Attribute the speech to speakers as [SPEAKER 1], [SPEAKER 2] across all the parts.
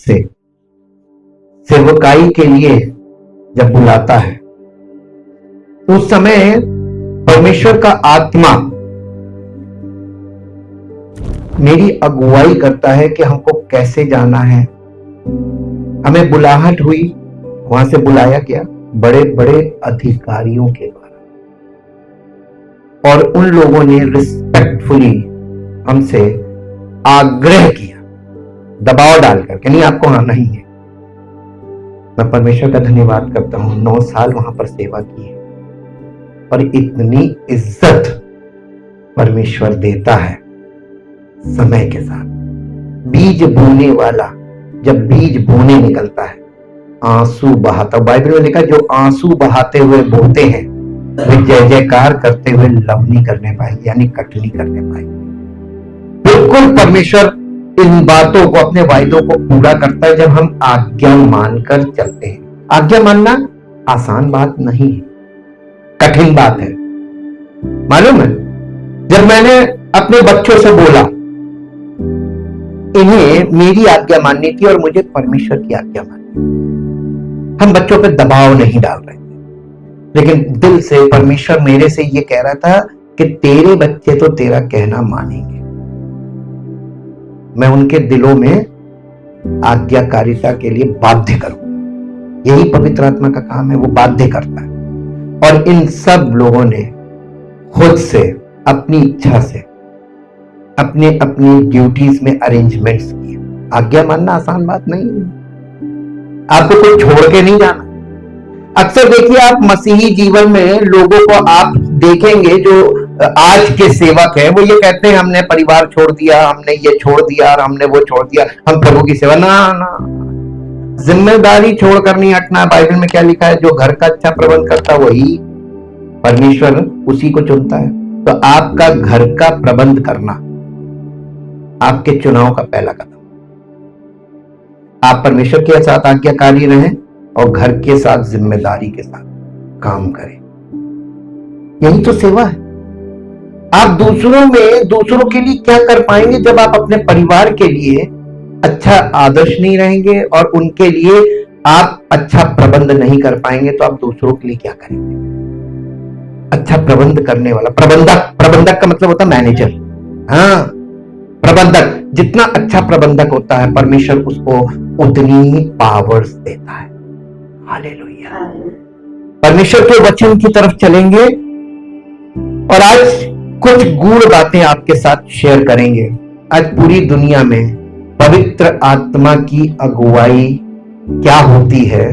[SPEAKER 1] से सेवकाई के लिए जब बुलाता है तो उस समय परमेश्वर का आत्मा मेरी अगुवाई करता है कि हमको कैसे जाना है। हमें बुलाहट हुई, वहां से बुलाया गया बड़े बड़े अधिकारियों के द्वारा, और उन लोगों ने रिस्पेक्टफुली हमसे आग्रह किया, दबाव डालकर कि नहीं आपको आना ही है। मैं परमेश्वर का धन्यवाद करता हूं, 9 साल वहां पर सेवा की है और इतनी इज्जत परमेश्वर देता है समय के साथ। बीज बोने वाला जब बीज बोने निकलता है आंसू बहाता, बाइबल में लिखा जो आंसू बहाते हुए बोते हैं वे जय जयकार करते हुए लव नहीं करने पाएंगे, यानी कट नहीं करने पाएंगे। बिल्कुल परमेश्वर इन बातों को, अपने वायदों को पूरा करता है जब हम आज्ञा मानकर चलते हैं। आज्ञा मानना आसान बात नहीं है, कठिन बात है। मालूम है, जब मैंने अपने बच्चों से बोला इन्हें मेरी आज्ञा माननी थी और मुझे परमेश्वर की आज्ञा माननी, हम बच्चों पे दबाव नहीं डाल रहे थे, लेकिन दिल से परमेश्वर मेरे से ये कह रहा था कि तेरे बच्चे तो तेरा कहना मानेंगे। मैं उनके दिलों में आज्ञाकारिता के लिए बाध्य करूं। यही पवित्र आत्मा का काम है, वो बाध्य करता है। और इन सब लोगों ने खुद से अपनी इच्छा से अपने अपनी ड्यूटीज में अरेंजमेंट्स किए। आज्ञा मानना आसान बात नहीं है, आपको कोई छोड़ के नहीं जाना। अक्सर देखिए आप मसीही जीवन में लोगों को आप देखेंगे जो आज के सेवक हैं, वो ये कहते हैं हमने परिवार छोड़ दिया, हमने ये छोड़ दिया और हमने वो छोड़ दिया, हम प्रभु की सेवा। ना, जिम्मेदारी छोड़कर नहीं हटना। बाइबल में क्या लिखा है, जो घर का अच्छा प्रबंध करता वही परमेश्वर उसी को चुनता है। तो आपका घर का प्रबंध करना आपके चुनाव का पहला कदम। आप परमेश्वर के साथ आज्ञाकारी रहें और घर के साथ जिम्मेदारी के साथ काम करें। यही तो सेवा है। आप दूसरों के लिए क्या कर पाएंगे जब आप अपने परिवार के लिए अच्छा आदर्श नहीं रहेंगे और उनके लिए आप अच्छा प्रबंध नहीं कर पाएंगे, तो आप दूसरों के लिए क्या करेंगे? अच्छा प्रबंध करने वाला, प्रबंधक का मतलब होता है मैनेजर। हाँ, प्रबंधक जितना अच्छा प्रबंधक होता है परमेश्वर उसको उतनी ही पावर्स देता है। हालेलुया। परमेश्वर के वचन की तरफ चलेंगे और आज कुछ गूढ़ बातें आपके साथ शेयर करेंगे। आज पूरी दुनिया में पवित्र आत्मा की अगुवाई क्या होती है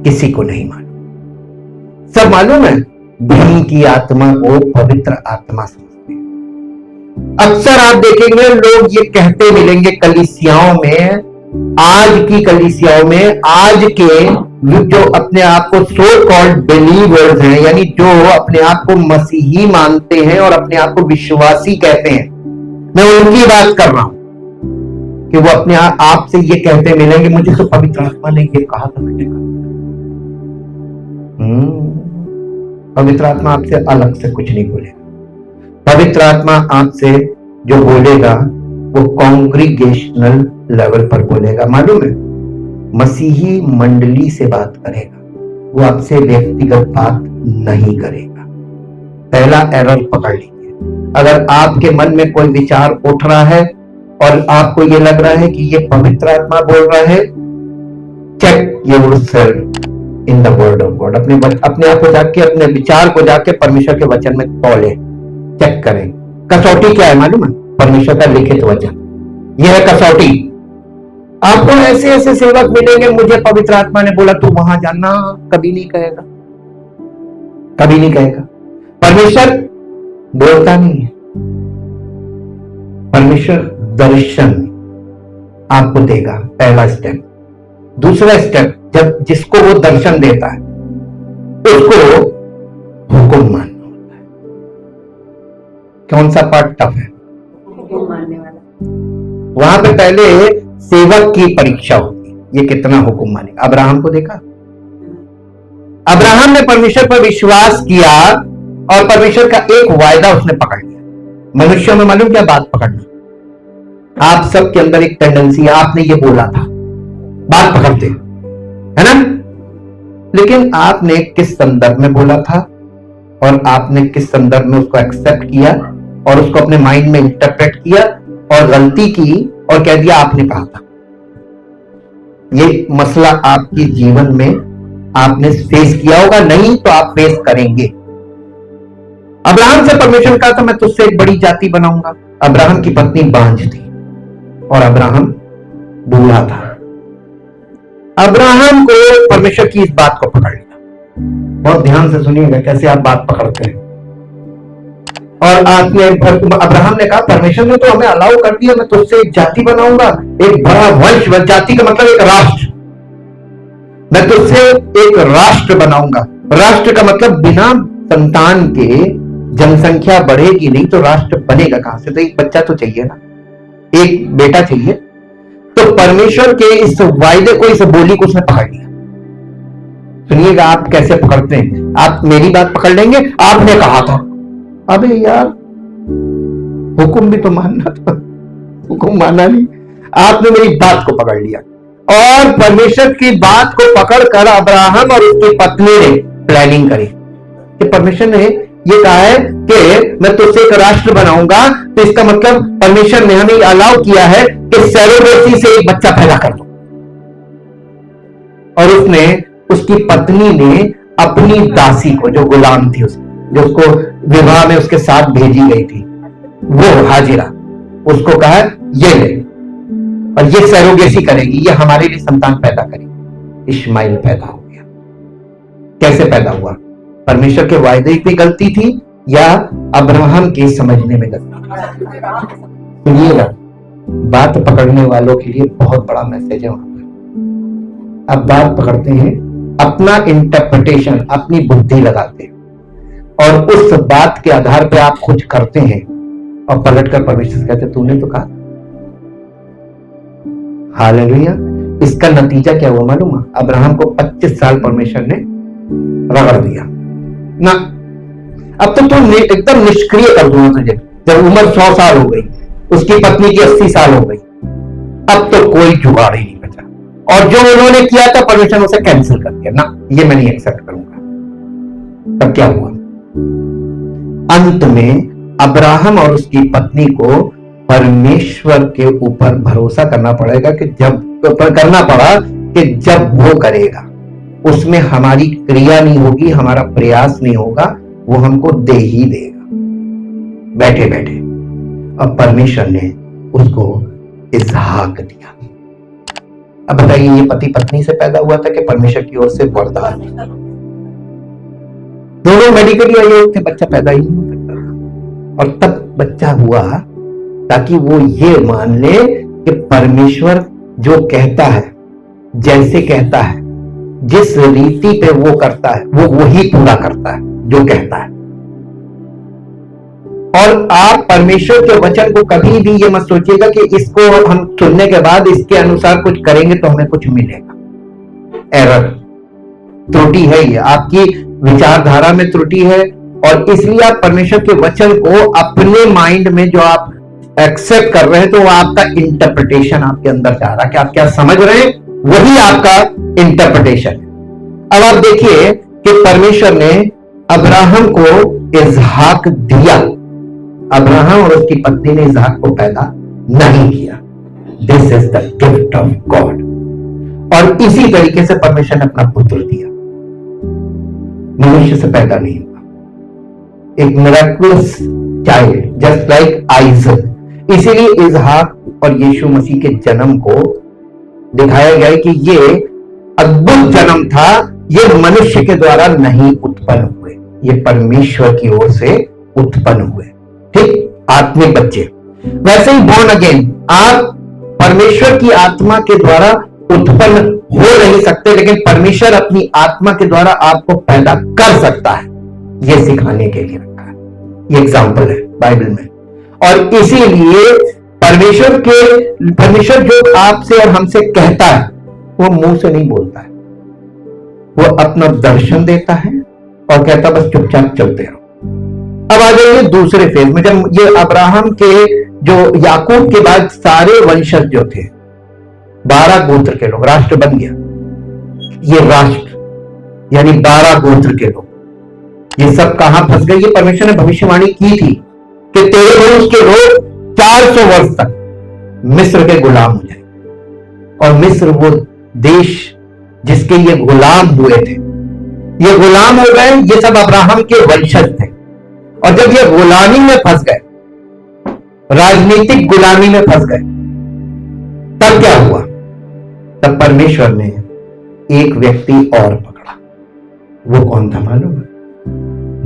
[SPEAKER 1] किसी को नहीं मालूम। सब मालूम है धर्म की आत्मा को पवित्र आत्मा समझते हैं। अक्सर आप देखेंगे लोग ये कहते मिलेंगे कलीसियाओं में, आज की कलीसियाओं में, आज के जो अपने आप को सो कॉल्ड बिलीवर्स हैं, यानी जो अपने आप को मसीही मानते हैं और अपने आप को विश्वासी कहते हैं, मैं उनकी बात कर रहा हूं कि वो अपने आप से ये कहते मिलेंगे मुझे तो पवित्र आत्मा ने ये कहा था, मैंने कहा। पवित्र आत्मा आपसे अलग से कुछ नहीं बोलेगा। पवित्र आत्मा आपसे जो बोलेगा वो कॉन्ग्रीगेशनल लेवल पर बोलेगा। मालूम है, मसीही मंडली से बात करेगा, वो आपसे व्यक्तिगत बात नहीं करेगा। पहला एरर पकड़ लीजिए। अगर आपके मन में कोई विचार उठ रहा है और आपको ये लग रहा है कि ये पवित्र आत्मा बोल रहा है, check yourself in the word of God. अपने आप को जाके, अपने विचार को जाके परमेश्वर के वचन में तौले, चेक करें। कसौटी क्या है मालूम है? परमेश्वर का लिखित वचन, यह है कसौटी। आपको ऐसे ऐसे सेवक मिलेंगे, मुझे पवित्र आत्मा ने बोला तू वहां जाना, कभी नहीं कहेगा, कभी नहीं कहेगा। परमेश्वर बोलता नहीं है। परमेश्वर दर्शन आपको देगा, पहला स्टेप। दूसरा स्टेप, जब जिसको वो दर्शन देता है उसको हुक्म मानना होता है। कौन सा पार्ट टफ है? हुक्म मानने वाला। वहां पे पहले सेवक की परीक्षा होती है, ये कितना हुक्म मानेगा। अब्राहम को देखा, अब्राहम ने परमेश्वर पर विश्वास किया और परमेश्वर का एक वायदा उसने पकड़ लिया। मनुष्यों में मालूम क्या बात पकड़ना? आप सबके अंदर एक टेंडेंसी है, आपने ये बोला था, बात पकड़ते, है ना? लेकिन आपने किस संदर्भ में बोला था और आपने किस संदर्भ में उसको एक्सेप्ट किया और उसको अपने माइंड में इंटरप्रेट किया और गलती की और कह दिया आपने कहा था। ये मसला आपके जीवन में आपने फेस किया होगा, नहीं तो आप फेस करेंगे। अब्राहम से परमेश्वर कहा था मैं तुझसे एक बड़ी जाति बनाऊंगा। अब्राहम की पत्नी बांझ थी और अब्राहम बूढ़ा था। अब्राहम को परमेश्वर की इस बात को पकड़ लिया। बहुत ध्यान से सुनिएगा कैसे आप बात पकड़ते हैं। और आपने अब्राहम ने कहा परमेश्वर ने तो हमें अलाउ कर दिया, मैं तुझसे एक जाति बनाऊंगा, एक बड़ा वंश। जाति का मतलब एक राष्ट्र। मैं तुझसे एक राष्ट्र बनाऊंगा। राष्ट्र का मतलब बिना संतान के जनसंख्या बढ़ेगी नहीं तो राष्ट्र बनेगा कहां से? तो एक बच्चा तो चाहिए ना, एक बेटा चाहिए। तो परमेश्वर के इस वायदे को, इस बोली को उसने पकड़ लिया। सुनिएगा आप कैसे पकड़ते हैं। आप मेरी बात पकड़ लेंगे, आपने कहा था। अबे यार हुक्म भी तो मानना था, हुक्म माना नहीं। आपने मेरी बात को पकड़ लिया और परमेश्वर की बात को पकड़कर अब्राहम और उसकी पत्नी ने प्लानिंग करी कि परमेश्वर ने ये कहा है कि मैं तुझसे एक राष्ट्र बनाऊंगा, तो इसका मतलब परमेश्वर ने हमें अलाउ किया है कि सरोगेसी से एक बच्चा पैदा कर दो। और उसने, उसकी पत्नी ने अपनी दासी को, जो गुलाम थी जो उसको विवाह में उसके साथ भेजी गई थी, वो हाजिरा, उसको कहा ये ले और ये सरोगेसी करेगी, ये हमारे लिए संतान पैदा करेगी। इश्माइल पैदा हो गया। कैसे पैदा हुआ? परमेश्वर के वायदे की गलती थी या अब्राहम के समझने में गलती? सुनिएगा, बात पकड़ने वालों के लिए बहुत बड़ा मैसेज है वहां पर। अब बात पकड़ते हैं, अपना इंटरप्रिटेशन, अपनी बुद्धि लगाते हैं और उस बात के आधार पे आप कुछ करते हैं और पलटकर परमेश्वर से कहते तूने तो कहा। हालेलुया। इसका नतीजा क्या हुआ मालूम है? अब्राहम को 25 साल परमेश्वर ने रगड़ दिया ना। अब तो तुम एकदम निष्क्रिय कर दूंगा तुझे। जब उम्र 100 साल हो गई, उसकी पत्नी की 80 साल हो गई, अब तो कोई जुगाड़ ही नहीं बचा। और जो उन्होंने किया था परमेश्वर ने उसे कैंसिल कर दिया ना, ये मैं नहीं एक्सेप्ट करूंगा। तब क्या हुआ? अंत में अब्राहम और उसकी पत्नी को परमेश्वर के ऊपर भरोसा करना पड़ेगा कि करना पड़ा कि जब वो करेगा उसमें हमारी क्रिया नहीं होगी, हमारा प्रयास नहीं होगा, वो हमको दे ही देगा बैठे बैठे। अब परमेश्वर ने उसको इसहाक दिया। अब बताइए, ये पति पत्नी से पैदा हुआ था कि परमेश्वर की ओर से वरदान? दोनों मेडिकली अयोग्य थे, बच्चा पैदा ही नहीं हो सकता। और तब बच्चा हुआ ताकि वो ये मान ले कि परमेश्वर जो कहता है, जैसे कहता है, जिस रीति पे वो करता है, वो वही पूरा करता है जो कहता है। और आप परमेश्वर के वचन को कभी भी ये मत सोचिएगा कि इसको हम सुनने के बाद इसके अनुसार कुछ करेंगे तो हमें कुछ मिलेगा। एरर, त्रुटि है ये, आपकी विचारधारा में त्रुटि है। और इसलिए आप परमेश्वर के वचन को अपने माइंड में जो आप एक्सेप्ट कर रहे हैं, तो वो आपका इंटरप्रिटेशन आपके अंदर जा रहा है कि आप क्या समझ रहे हैं, वही आपका इंटरप्रिटेशन है। अब आप देखिए कि परमेश्वर ने अब्राहम को इसहाक दिया। अब्राहम और उसकी पत्नी ने इसहाक को पैदा नहीं किया। This is the gift of God. और इसी तरीके से परमेश्वर ने अपना पुत्र दिया। मनुष्य से पैदा नहीं हुआ, एक miraculous child just like Isaac. इसीलिए इसहाक और यीशु मसीह के जन्म को दिखाया गया है कि ये अद्भुत जन्म था। ये मनुष्य के द्वारा नहीं उत्पन्न हुए, ये परमेश्वर की ओर से उत्पन्न हुए। ठीक, आत्मिक बच्चे। वैसे ही बॉर्न अगेन, आप परमेश्वर की आत्मा के द्वारा उत्पन्न हो नहीं सकते, लेकिन परमेश्वर अपनी आत्मा के द्वारा आपको पैदा कर सकता है। यह सिखाने के लिए रखा है, ये एग्जाम्पल है बाइबल में। और इसीलिए परमेश्वर जो आपसे और हमसे कहता है, वो मुंह से नहीं बोलता है, वो अपना दर्शन देता है और कहता बस चुपचाप चलते रहो। अब आ जाइए दूसरे फेज में। जब ये अब्राहम के, जो याकूब के बाद सारे वंशज जो थे, 12 गोत्र के लोग, राष्ट्र बन गया। ये राष्ट्र यानी 12 गोत्र के लोग, ये सब कहां फंस गए? ये परमेश्वर ने भविष्यवाणी की थी कि तेरे वंश के लोग 400 वर्ष तक मिस्र के गुलाम हो जाए। और मिस्र वो देश जिसके ये गुलाम हुए थे, ये गुलाम हो गए। ये सब अब्राहम के वंशज थे। और जब ये गुलामी में फंस गए, राजनीतिक गुलामी में फंस गए, तब क्या हुआ? तब परमेश्वर ने एक व्यक्ति और पकड़ा। वो कौन था मालूम है?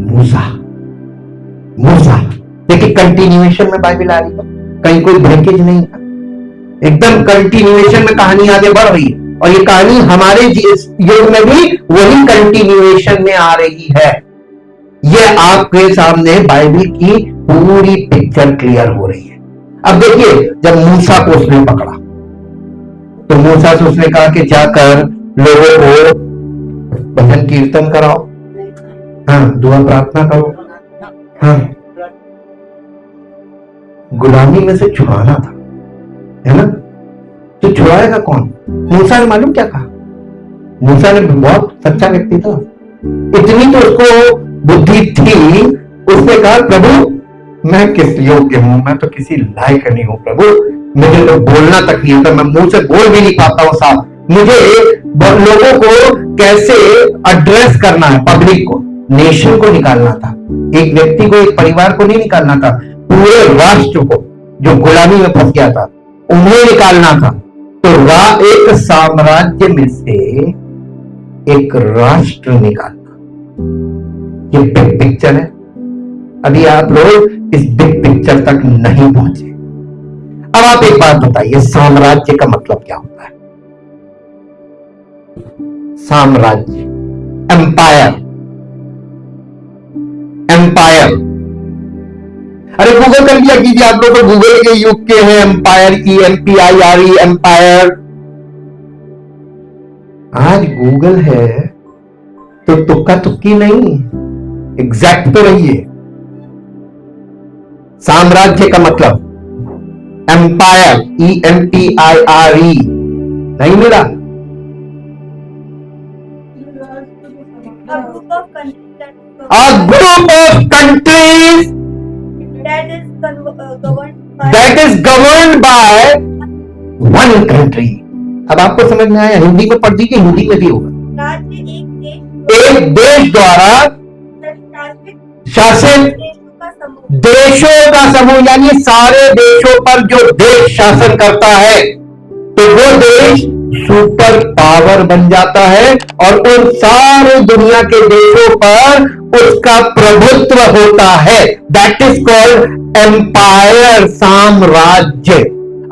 [SPEAKER 1] मूसा। मूसा। देखिए कंटिन्यूएशन में बाइबल आ रही है, कहीं कोई ब्रेकेज नहीं है, एकदम कंटिन्यूएशन में कहानी आगे बढ़ रही है। और ये कहानी हमारे युग में भी वही कंटिन्यूएशन में आ रही है। ये आपके सामने बाइबल की पूरी पिक्चर क्लियर हो रही है। अब देखिए, जब मूसा को उसने पकड़ा तो मूसा से उसने कहा कि जाकर लोगों को भजन कीर्तन कराओ, हाँ, दुआ प्रार्थना करो, हाँ, गुलामी में से छुड़ाना था, है ना? तो छुड़ाएगा कौन? मूसा ने मालूम क्या कहा? मूसा ने बहुत सच्चा व्यक्ति था, इतनी तो उसको बुद्धि थी, उसने कहा प्रभु मैं किस योग्य हूं, मैं तो किसी लायक नहीं हूं प्रभु, मुझे तो बोलना तक नहीं होता, मैं मुंह से बोल भी नहीं पाता हूं साहब, मुझे लोगों को कैसे एड्रेस करना है, पब्लिक को, नेशन को निकालना था, एक व्यक्ति को, एक परिवार को नहीं निकालना था, पूरे राष्ट्र को जो गुलामी में फंस गया था उन्हें निकालना था। तो एक साम्राज्य में से एक राष्ट्र निकालना, ये बिग पिक्चर है। अभी आप लोग इस बिग पिक्चर तक नहीं पहुंचे। अब आप एक बात बताइए, साम्राज्य का मतलब क्या होता है? साम्राज्य, एम्पायर, एम्पायर। अरे गूगल कर लिया कीजिए, आप लोग तो गूगल के युग के हैं। Empire, EMPIRE, empire. आज गूगल है तो तुक्का तुक्की नहीं, एग्जैक्ट तो रहिए। साम्राज्य का मतलब एम्पायर, EMPIRE, नहीं मिला? A group of countries that is governed by one country। अब आपको समझ में आया? हिंदी में पढ़ दीजिए, हिंदी में भी होगा। एक देश द्वारा शासित देशों का समूह, यानी सारे देशों पर जो देश शासन करता है तो वो देश सुपर पावर बन जाता है और उन सारे दुनिया के देशों पर उसका प्रभुत्व होता है। दैट इज कॉल्ड एम्पायर, साम्राज्य।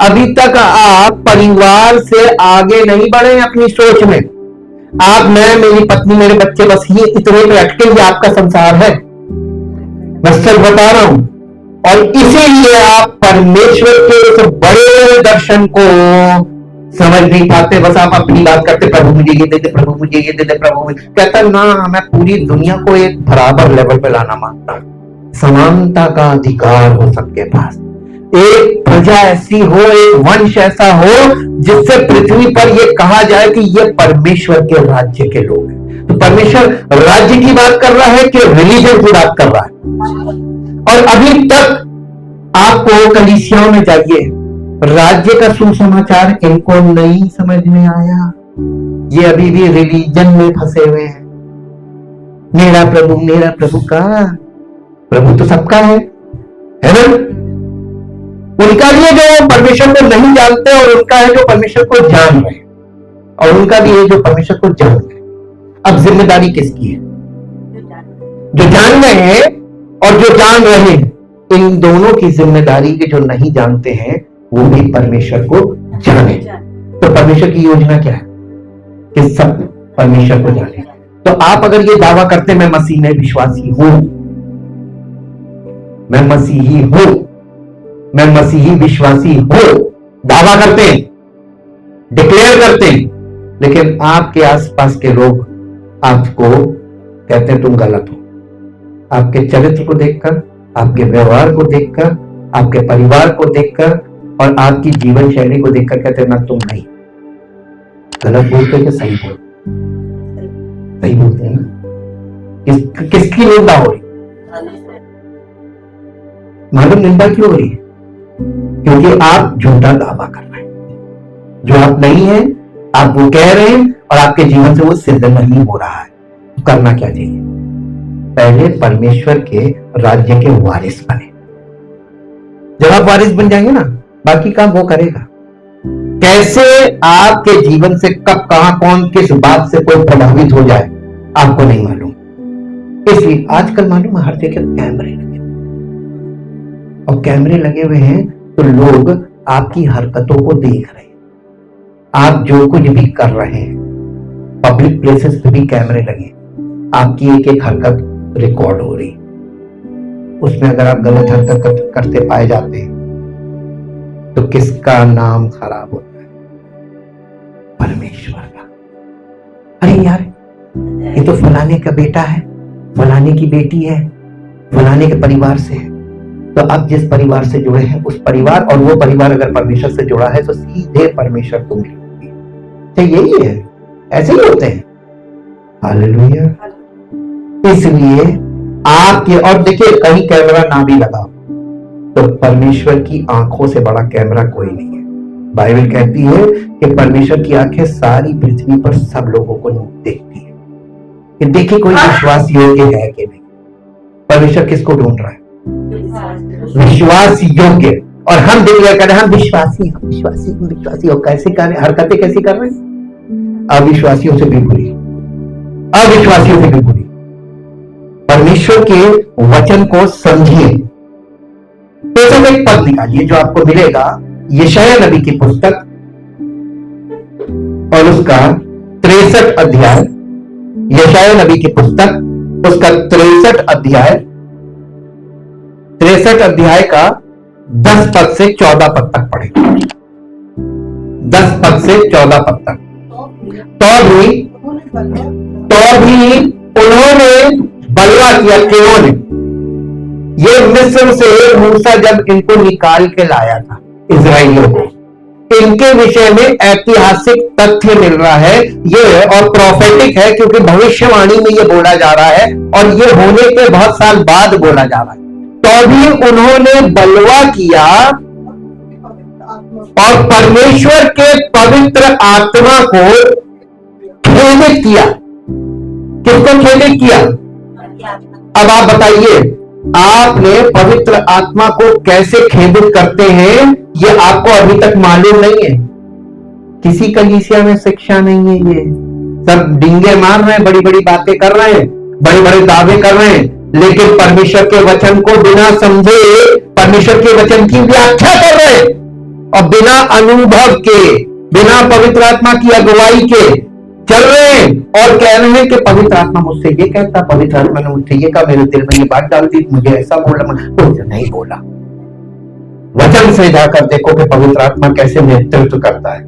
[SPEAKER 1] अभी तक आप परिवार से आगे नहीं बढ़े अपनी सोच में। आप, मैं, मेरी पत्नी, मेरे बच्चे, बस ये इतने पे अटके, ये आपका संसार है। मैं सच बता रहा हूं। और इसीलिए आप परमेश्वर के उस बड़े दर्शन को समझ नहीं पाते। बस आप अपनी बात करते, प्रभु मुझे ये दे दे, प्रभु मुझे ये दे दे, प्रभु कहता ना, मैं पूरी दुनिया को एक बराबर लेवल पे लाना मांगता हूं। समानता का अधिकार हो सबके पास। एक प्रजा ऐसी हो, एक वंश ऐसा हो जिससे पृथ्वी पर यह कहा जाए कि ये परमेश्वर के राज्य के लोग हैं। तो परमेश्वर राज्य की बात कर रहा है कि रिलीजन की बात कर रहा है? और अभी तक आपको कलीसियाओं में जाइए, राज्य का सुसमाचार इनको नहीं समझ में आया। ये अभी भी रिलीजन में फंसे हुए हैं। मेरा प्रभु का प्रभु तो सबका है ना? उनका भी है जो परमेश्वर को नहीं जानते, और उनका है जो परमेश्वर को जान रहे हैं, और उनका भी है जो परमेश्वर को जान रहे हैं। अब जिम्मेदारी किसकी है? जो जान रहे हैं और जो जान रहे हैं, इन दोनों की जिम्मेदारी के जो नहीं जानते हैं वो भी परमेश्वर को जाने। तो परमेश्वर की योजना क्या है कि सब परमेश्वर को जाने। तो आप अगर ये दावा करते मैं मसीह में विश्वासी हूं, मैं मसीही हूं, मैं मसीही विश्वासी हूं, दावा करते हैं, डिक्लेयर करते हैं, लेकिन आपके आसपास के लोग आपको कहते हैं तुम गलत हो। आपके चरित्र को देखकर, आपके व्यवहार को देखकर, आपके परिवार को देखकर और आपकी जीवन शैली को देखकर कहते हैं ना तुम नहीं, गलत बोलते हैं कि सही बोलते? सही बोलते हैं ना। किसकी निंदा हो रही? मालूम निंदा क्यों हो रही है? क्योंकि आप झूठा दावा कर रहे हैं, जो आप नहीं है आप वो कह रहे हैं और आपके जीवन से वो सिद्ध नहीं हो रहा है। तो करना क्या चाहिए? पहले परमेश्वर के राज्य के वारिस बने। जब आप वारिस बन जाएंगे ना, बाकी काम वो करेगा। कैसे आपके जीवन से कब कहां कौन किस बात से कोई प्रभावित हो जाए आपको नहीं मालूम। इसलिए आजकल मालूम है हर जगह कैमरे लगे और कैमरे लगे हुए हैं तो लोग आपकी हरकतों को देख रहे हैं। आप जो कुछ भी कर रहे हैं, पब्लिक प्लेसेस पे भी कैमरे लगे, आपकी एक एक हरकत रिकॉर्ड हो रही। उसमें अगर आप गलत हरकत करते पाए जाते हैं तो किसका नाम खराब होता है? परमेश्वर का। अरे यार, ये तो फलाने का बेटा है, फलाने की बेटी है, फलाने के परिवार से है। तो आप जिस परिवार से जुड़े हैं उस परिवार, और वो परिवार अगर परमेश्वर से जुड़ा है तो सीधे परमेश्वर को मिलेंगे। तो यही है, ऐसे ही होते हैं। हालेलुया। इसलिए आपके, और देखिए कहीं कैमरा ना भी लगा तो परमेश्वर की आंखों से बड़ा कैमरा कोई नहीं है। बाइबल कहती है कि परमेश्वर की आंखें सारी पृथ्वी पर सब लोगों को देखती है कि देखिए कोई विश्वास योग्य है कि नहीं। परमेश्वर किसको ढूंढ रहा है? विश्वास योग्य। और हम डिक्लेयर कर रहे हैं हम विश्वासी, हम विश्वासी, हम विश्वासी। और कैसे कर रहे हैं? हरकतें कैसी कर रहे हैं? अविश्वासियों से भी बुरी, अविश्वासियों से भी बुरी। परमेश्वर के वचन को समझिए। तो सब एक पद निकालिए जो आपको मिलेगा यशायाह नबी की पुस्तक और उसका 63 अध्याय। यशायाह नबी की पुस्तक उसका 63 अध्याय का 10 पद से 14 पद तक पढ़े। 10 पद से 14 पद तक। तो भी उन्होंने बलवा किया। क्यों ने? ये मिस्र से मूसा जब इनको निकाल के लाया था इजराइलियों को, इनके विषय में ऐतिहासिक तथ्य मिल रहा है ये, और प्रोफेटिक है क्योंकि भविष्यवाणी में ये बोला जा रहा है और ये होने के बहुत साल बाद बोला जा रहा है। तो भी उन्होंने बलवा किया और परमेश्वर के पवित्र आत्मा को खेदित किया। किसको खेदित किया? अब आप बताइए, आपने पवित्र आत्मा को कैसे खेदित करते हैं ये आपको अभी तक मालूम नहीं है। किसी कलीसिया में शिक्षा नहीं है। ये सब डिंगे मार रहे हैं, बड़ी बड़ी बातें कर रहे हैं, बड़े बड़े दावे कर रहे हैं, लेकिन परमेश्वर के वचन को बिना समझे परमेश्वर के वचन की व्याख्या कर रहे हैं और बिना अनुभव के, बिना पवित्र आत्मा की अगुवाई के चल रहे हैं और कह रहे हैं कि पवित्र आत्मा मुझसे ये कहता, पवित्र आत्मा ने मुझसे ये कहा, मेरे दिल में ये बात डाल दी, मुझे ऐसा बोला। तो नहीं बोला। वचन से जाकर देखो कि पवित्र आत्मा कैसे नेतृत्व करता है।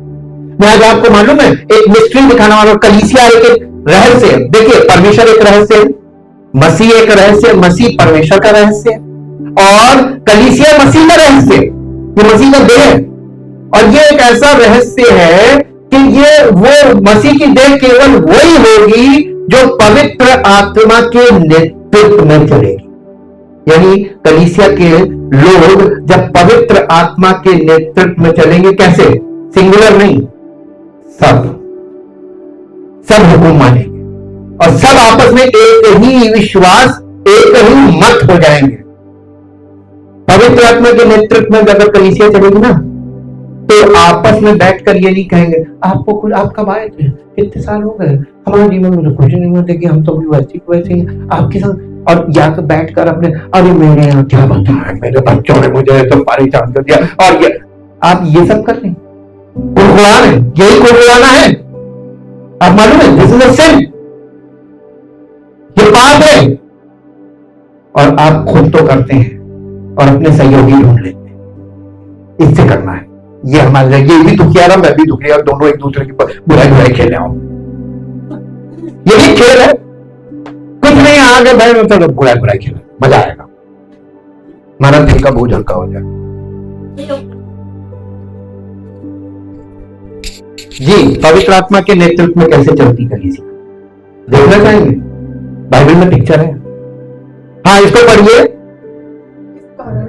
[SPEAKER 1] मैं आज आपको मालूम है एक मिस्ट्री दिखाने वाला। कलीसिया एक रहस्य। देखिए, परमेश्वर एक रहस्य है, मसीह एक रहस्य, मसीह परमेश्वर का रहस्य है और कलीसिया मसीह का रहस्य, ये मसीह का देह है। और ये एक ऐसा रहस्य है कि ये वो मसीह की देह केवल वही होगी जो पवित्र आत्मा के नेतृत्व में चलेगी। यानी कलीसिया के लोग जब पवित्र आत्मा के नेतृत्व में चलेंगे, कैसे? सिंगुलर नहीं, सब हुकुम मानेंगे और सब आपस में एक ही विश्वास, एक ही मत हो जाएंगे। पवित्र आत्मा के नेतृत्व में अगर कलीसिया चलेगी ना तो आपस में बैठकर ये नहीं कहेंगे आपको कुछ, आप कब आए थे, कितने साल हो गए, हमारे जीवन में तो कुछ नहीं होते कि हम तो भी वैसे ही आपके साथ। और या तो बैठकर अपने, अरे मेरे यहाँ क्या बताया, मेरे बच्चों ने मुझे तो परेशान कर दिया, और ये आप ये सब कर रहे हैं। कुरकुरान है, यही कुरकुराना है। आप मालूम है, दिस इज अ सिन, ये पाप है। और आप खुद तो करते हैं और अपने सहयोगी ढूंढ लेते हैं। इससे करना है ये हमारे, ये भी दुखिया रहा, मैं भी दुखिया, दोनों एक दूसरे की बुराई खेलने आओ। ये भी खेल है, कुछ नहीं आगे भाई में तो बुराई खेल, मजा आएगा, हमारा दिल का बोझ हल्का हो जाए। जी पवित्र आत्मा के नेतृत्व में कैसे चलती कलीसिया देखना चाहेंगे? बाइबल में पिक्चर है। हाँ इसको पढ़िए।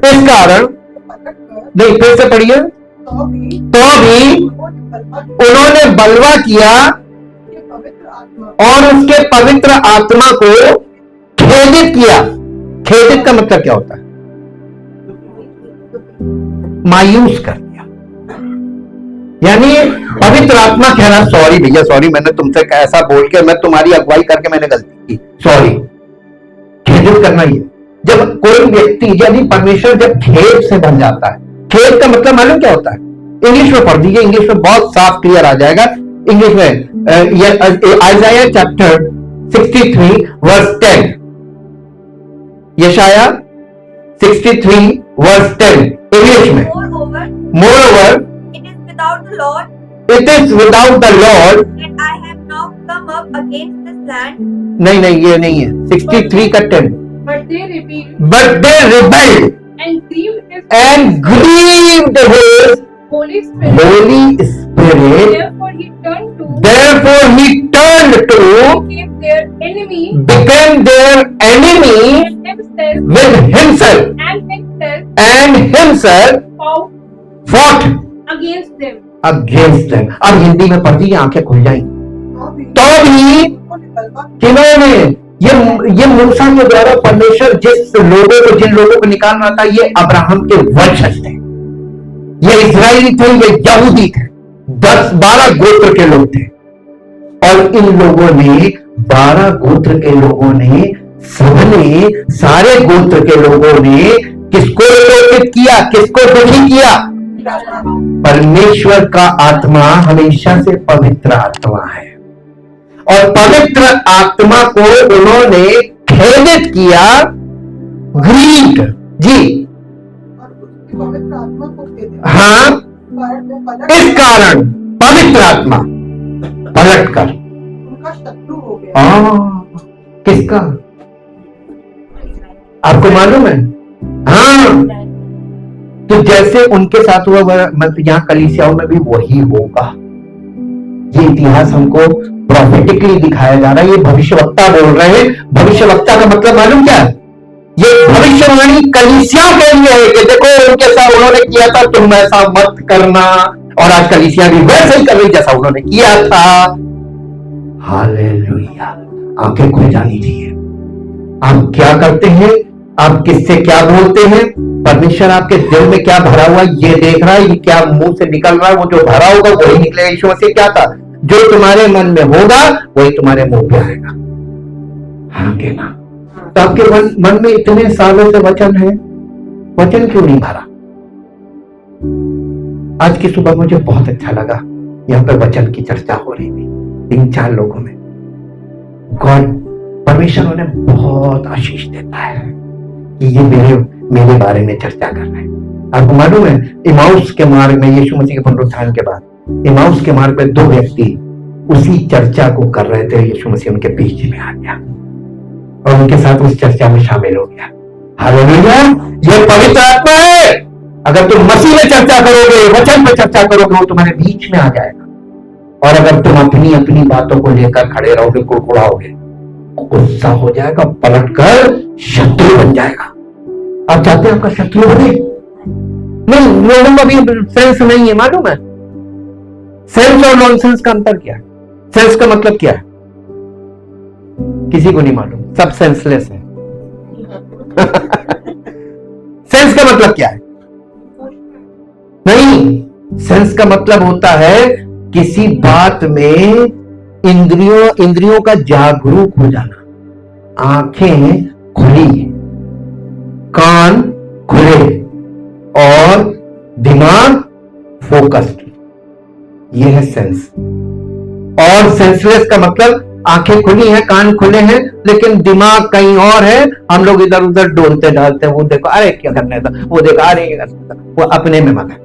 [SPEAKER 1] इस कारण नहीं, फिर से पढ़िए। तो भी उन्होंने बलवा किया और उसके पवित्र आत्मा को खेदित किया। खेदित का मतलब क्या होता है? मायूस कर दिया। यानी पवित्र आत्मा कह रहा सॉरी भैया, सॉरी मैंने तुमसे ऐसा बोल के, मैं तुम्हारी अगुवाई करके मैंने गलती की, सॉरी। खेदित करना ही है। जब कोई व्यक्ति, यदि परमेश्वर जब खेद से भर जाता है, खेद का मतलब मालूम क्या होता है? इंग्लिश में पढ़ दीजिए, इंग्लिश में बहुत साफ क्लियर आ जाएगा। इंग्लिश में आइज़ाया चैप्टर 63 वर्स 10, यशाया 63 वर्स 10 इंग्लिश में। मोreover it is without the Lord
[SPEAKER 2] and I have now come up against this land.
[SPEAKER 1] नहीं ये नहीं है, 63 का 10।
[SPEAKER 3] But they rebelled
[SPEAKER 1] and grieved his
[SPEAKER 3] Holy Spirit.
[SPEAKER 1] Holy Spirit.
[SPEAKER 3] Therefore he turned to
[SPEAKER 1] became their enemy with himself and himself fought against them. अब हिंदी में पढ़ दीजिए, आंखें खुल जाएंगी। तो भी किन्होंने, ये मूसा के द्वारा परमेश्वर जिन लोगों को निकाल रहा था, ये अब्राहम के वंशज थे, ये इस्राएली थे, ये यहूदी थे, 10-12 गोत्र के लोग थे। और इन लोगों ने 12 गोत्र के लोगों ने, सबने, सारे गोत्र के लोगों ने किसको शोषित किया, किसको दुखी किया? परमेश्वर का आत्मा हमेशा से पवित्र आत्मा है, और पवित्र आत्मा को उन्होंने खेदित किया, ग्रीड जी। हाँ, इस कारण पवित्र आत्मा पलट कर किसका आपको मालूम है? हाँ, तो जैसे उनके साथ हुआ, यहां कलीसियाओं में भी वही होगा। ये इतिहास हमको प्रोफेटिकली दिखाया जा रहा है, ये भविष्यवक्ता बोल रहे हैं। भविष्यवक्ता का मतलब मालूम क्या है? ये भविष्यवाणी कलीसिया के लिए है कि देखो उनके साथ उन्होंने किया था, तुम ऐसा मत करना, और आज कलीसिया भी वैसे ही कर रही जैसा उन्होंने किया था। हालेलुया। आंखें खुल जानी चाहिए। आप क्या करते हैं, आप किससे क्या बोलते हैं, परमेश्वर आपके दिल में क्या भरा हुआ ये देख रहा है, ये क्या मुंह से निकल रहा है, वो जो भरा होगा वही निकलेगा। यीशु मसीह क्या था? जो तुम्हारे मन में होगा वही तुम्हारे मुंह पे आएगा। हाँ के ना? तो आपके मन में इतने सालों से वचन है, वचन क्यों नहीं भरा? आज की सुबह मुझे बहुत अच्छा लगा, यहाँ पर वचन की चर्चा हो रही थी 3-4 लोगों में। गॉड, परमेश्वर उन्हें बहुत आशीष देता है कि ये मेरे बारे में चर्चा कर रहे हैं। आपको मालूम है, इमाउस के मार्ग में, यीशु मसीह के पुनरुत्थान के बाद इमाउस के मार्ग में 2 व्यक्ति उसी चर्चा को कर रहे थे। यीशु मसीह उनके बीच में आ गया और उनके साथ उस चर्चा में शामिल हो गया। हालेलुया। ये पवित्र आत्मा है। अगर तुम मसीह में चर्चा करोगे, वचन पर चर्चा करोगे, वो तुम्हारे बीच में आ जाएगा। और अगर तुम अपनी अपनी बातों को लेकर खड़े रहोगे, कुड़कुड़ाओगे, गुस्सा हो जाएगा, पलटकर शत्रु बन जाएगा। आप चाहते हैं आपका शत्रु बने? नहीं, लोगों को भी सेंस नहीं है, मालूम है? सेंस और नॉनसेंस का अंतर क्या है? सेंस का मतलब क्या है? किसी को नहीं मालूम, सब सेंसलेस है। सेंस का मतलब क्या है? नहीं, सेंस का मतलब होता है किसी बात में इंद्रियों का जागरूक हो जाना, आंखें खुली, कान खुले और दिमाग फोकस्ड, ये है सेंस। और सेंसलेस का मतलब आंखें खुली हैं, कान खुले हैं, लेकिन दिमाग कहीं और है। हम लोग इधर उधर डोलते डालते हैं, वो देखो अरे क्या करना था, वो देखो अरे क्या करना था, वो अपने में मगन,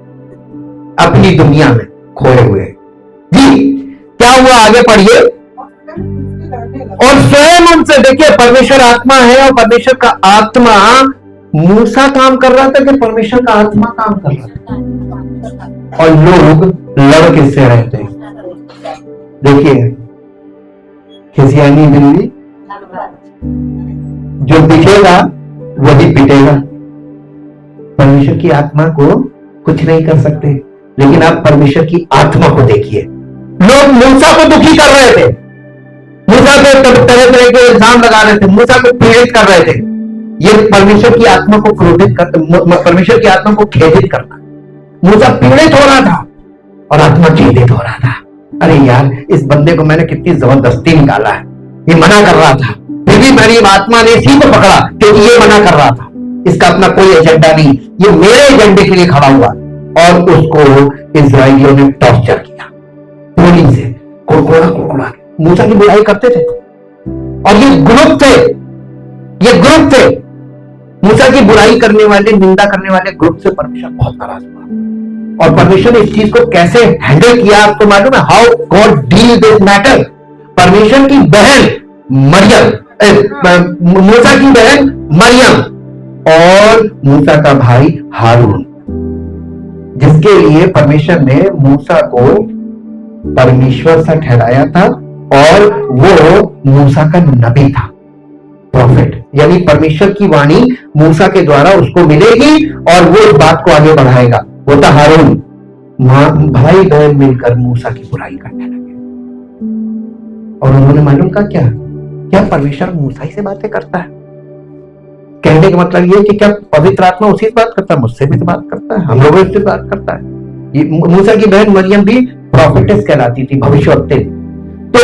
[SPEAKER 1] अपनी दुनिया में खोए हुए। जी क्या हुआ, आगे पढ़िए। और स्वयं उनसे, देखिए परमेश्वर आत्मा है और परमेश्वर का आत्मा, मूसा काम कर रहा था कि परमेश्वर का आत्मा काम कर रहा था? और लोग लड़ किससे रहे थे? देखिए, खिसियानी बिल्ली जो दिखेगा वही पिटेगा। परमेश्वर की आत्मा को कुछ नहीं कर सकते, लेकिन आप परमेश्वर की आत्मा को देखिए। लोग मूसा को दुखी कर रहे थे, मूसा को तरह तरह के इल्जाम लगा रहे थे, मूसा को पीड़ित कर रहे थे। ये परमेश्वर की आत्मा को क्रोधित कर, परमेश्वर की आत्मा को खेदित करना। मूसा पीड़ित हो रहा था और आत्मा खेदित हो रहा था। अरे यार, इस बंदे को मैंने कितनी जबरदस्ती निकाला है, ये मना कर रहा था, फिर भी मेरी आत्मा ने इसी को पकड़ा क्योंकि ये मना कर रहा था। इसका अपना कोई एजेंडा नहीं, ये मेरे एजेंडे के लिए खड़ा हुआ। और उसको इजराइलियों ने टॉर्चर किया, गोली से कुड़कुड़ा मूसा की बुराई करते थे। और ये ग्रुप थे मूसा की बुराई करने वाले, निंदा करने वाले ग्रुप से परमेश्वर बहुत नाराज हुआ। और परमेश्वर ने इस चीज को कैसे हैंडल किया आपको मालूम है? How God deal this matter. परमेश्वर की बहन मरियम, मूसा की बहन मरियम और मूसा का भाई हारून, जिसके लिए परमेश्वर ने मूसा को परमेश्वर सा ठहराया था, और वो मूसा का नबी था, प्रॉफिट। यानी परमेश्वर की वाणी मूसा के द्वारा उसको मिलेगी और वो इस बात को आगे बढ़ाएगा। वो था हारून। भाई बहन मिलकर मूसा की बुराई करने लगे, और उन्होंने मालूम का क्या परमेश्वर मूसा ही से बातें करता है। कहने का मतलब ये कि क्या पवित्र आत्मा उसी से बात करता है? मुझसे भी तो बात करता है, हम लोगों से बात करता है। ये मूसा की बहन मरियम भी प्रॉफिटेस कहलाती थी, भविष्यवक्ता। तो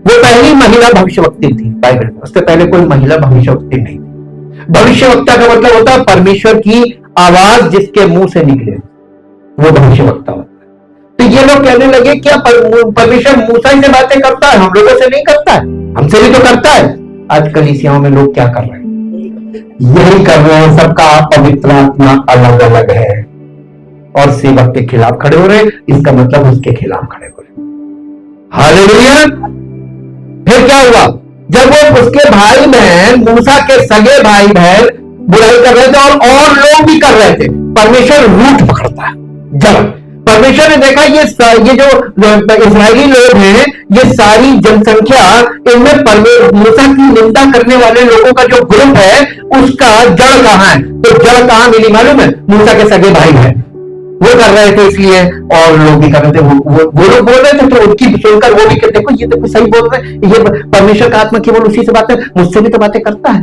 [SPEAKER 1] वो पहली महिला भविष्यवक्ता थी बाइबल में, उससे पहले कोई महिला भविष्यवक्ता नहीं थी। भविष्यवक्ता का मतलब होता है परमेश्वर की आवाज जिसके मुंह से निकले, वो भविष्यवक्ता होता है। तो ये लोग कहने लगे क्या परमेश्वर मूसा ही से बातें करता है, हम लोगों से नहीं करता है? हमसे भी तो करता है। आज कलीसियाओं में लोग क्या कर रहे हैं? यही कर रहे हैं, सबका पवित्र आत्मा अलग अलग है, और सेवक के खिलाफ खड़े हो रहे, इसका मतलब उसके खिलाफ खड़े हो रहे। हालेलुया। फिर क्या हुआ? जब वो उसके भाई बहन, मूसा के सगे भाई बहन बुराई कर रहे थे और लोग भी कर रहे थे, परमेश्वर रूठ पकड़ता है। जब परमेश्वर ने देखा ये जो इस्राएली लोग हैं, ये सारी जनसंख्या, इनमें मूसा की निंदा करने वाले लोगों का जो ग्रुप है, उसका जड़ कहां है? तो जड़ कहां मिली मालूम है? मूसा के सगे भाई बहन वो कर रहे थे इसलिए, और लोग भी कर रहे थे। वो लोग बोल रहे थे तो उनकी सुनकर वो भी कहते देखो ये देखो सही बोल रहे हैं, ये परमेश्वर का आत्मा केवल उसी से बातें, मुझसे भी तो बातें करता है।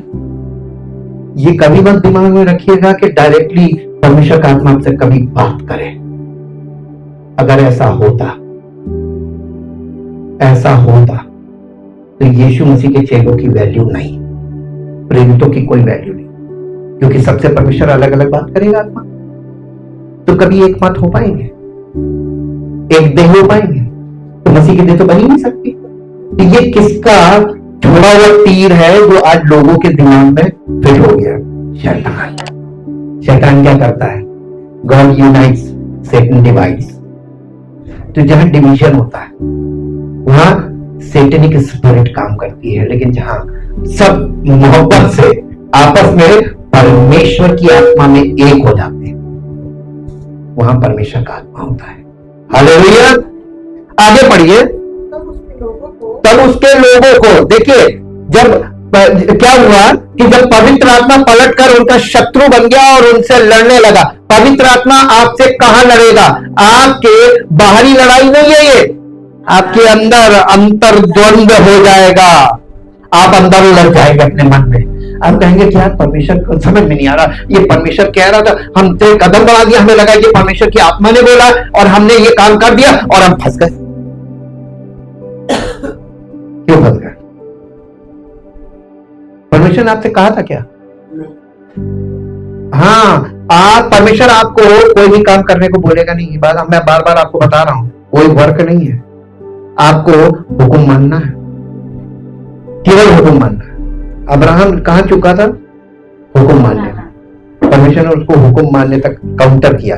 [SPEAKER 1] ये कभी मत दिमाग में रखिएगा कि डायरेक्टली परमेश्वर का आत्मा आपसे कभी बात करे। अगर ऐसा होता तो यीशु मसीह के चेलों की वैल्यू नहीं, प्रेरितों की कोई वैल्यू नहीं, क्योंकि सबसे परमेश्वर अलग अलग बात करेगा आत्मा। तो कभी एक मत हो पाएंगे, एक देह हो पाएंगे, तो मसीह की देह तो बन ही नहीं सकती। तो ये किसका छोड़ा हुआ तीर है जो आज लोगों के दिमाग में फिट हो गया? शैतान क्या करता है? God unites, Satan divides. तो जहां डिवीजन होता है वहां सैटेनिक स्पिरिट काम करती है, लेकिन जहां सब मोहब्बत से आपस में परमेश्वर की आत्मा में एक हो जाते हैं, वहां परमेश्वर का आत्मा होता है। हालेलुया। आगे पढ़िए। तब उसके लोगों को देखिए, जब क्या हुआ कि जब पवित्र आत्मा पलटकर उनका शत्रु बन गया और उनसे लड़ने लगा। पवित्र आत्मा आपसे कहां लड़ेगा? आपके बाहरी लड़ाई नहीं है ये, आपके अंदर अंतर्द्वंद हो जाएगा। आप अंदर लड़ जाएंगे अपने मन में। आप कहेंगे कि यार परमेश्वर को समझ में नहीं आ रहा, ये परमेश्वर कह रहा था, हमसे कदम बढ़ा दिया, हमें लगा कि परमेश्वर की आत्मा ने बोला और हमने ये काम कर दिया और हम फंस गए। क्यों फंस गए? परमेश्वर ने आपसे कहा था क्या? हाँ, आप परमेश्वर आपको कोई भी काम करने को बोलेगा नहीं। बात मैं बार बार आपको बता रहा हूं, कोई वर्क नहीं है। आपको हुक्म मानना है, केवल हुक्म मानना है। अब्राहम कहां चुका था? हुक्म मानने में। परमेश्वर ने उसको हुक्म मानने तक काउंटर किया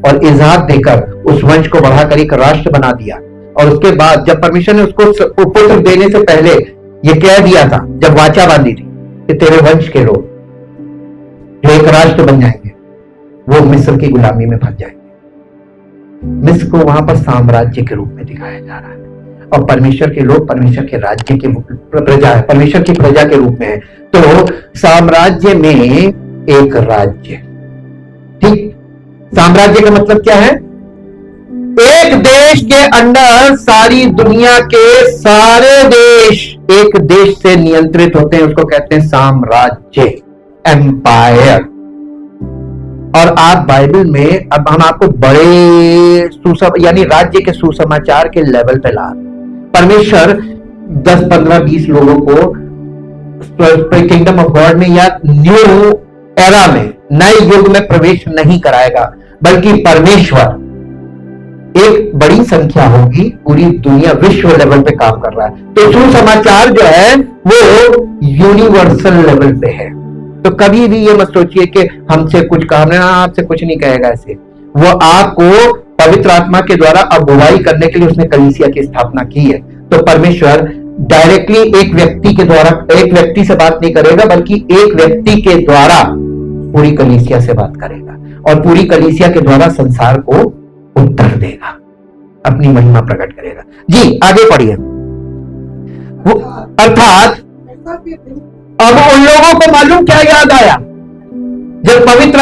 [SPEAKER 1] और इजाजत देकर उस वंश को बढ़ाकर एक राष्ट्र बना दिया। और उसके बाद जब परमेश्वर ने उसको पुत्र देने से पहले ये कह दिया था, जब वाचा बांधी थी कि तेरे वंश के लोग जो एक राष्ट्र बन जाएंगे, वो मिस्र की गुलामी में फंस जाएंगे। मिस्र को वहां पर साम्राज्य के रूप में दिखाया जा रहा है। और परमेश्वर के लोग परमेश्वर के राज्य के प्रजा है, परमेश्वर की प्रजा के रूप में है। तो साम्राज्य में एक राज्य, ठीक, साम्राज्य का मतलब क्या है? एक देश के अंदर सारी दुनिया के सारे देश एक देश से नियंत्रित होते हैं, उसको कहते हैं साम्राज्य, एम्पायर। और आप बाइबल में, अब हम आपको बड़े यानी राज्य के सुसमाचार के लेवल पे ला, परमेश्वर 10, 15, 20 लोगों को किंगडम ऑफ गॉड में या न्यू एरा में, नए युग में प्रवेश नहीं कराएगा, बल्कि परमेश्वर एक बड़ी संख्या होगी, पूरी दुनिया विश्व लेवल पे काम कर रहा है। तो सुसमाचार जो है वो यूनिवर्सल लेवल पे है। तो कभी भी ये मत सोचिए कि हमसे कुछ कहा, आपसे कुछ नहीं कहेगा ऐसे। वो आपको पवित्र आत्मा के द्वारा अगुवाई करने के लिए उसने कलीसिया की स्थापना की है। तो परमेश्वर डायरेक्टली एक व्यक्ति के द्वारा, एक व्यक्ति से बात नहीं करेगा, बल्कि एक व्यक्ति के द्वारा पूरी कलीसिया से बात करेगा, और पूरी कलीसिया के द्वारा संसार को उत्तर देगा, अपनी महिमा प्रकट करेगा। जी आगे पढ़िए। अर्थात अब उन लोगों को मालूम क्या याद आया? जब पवित्र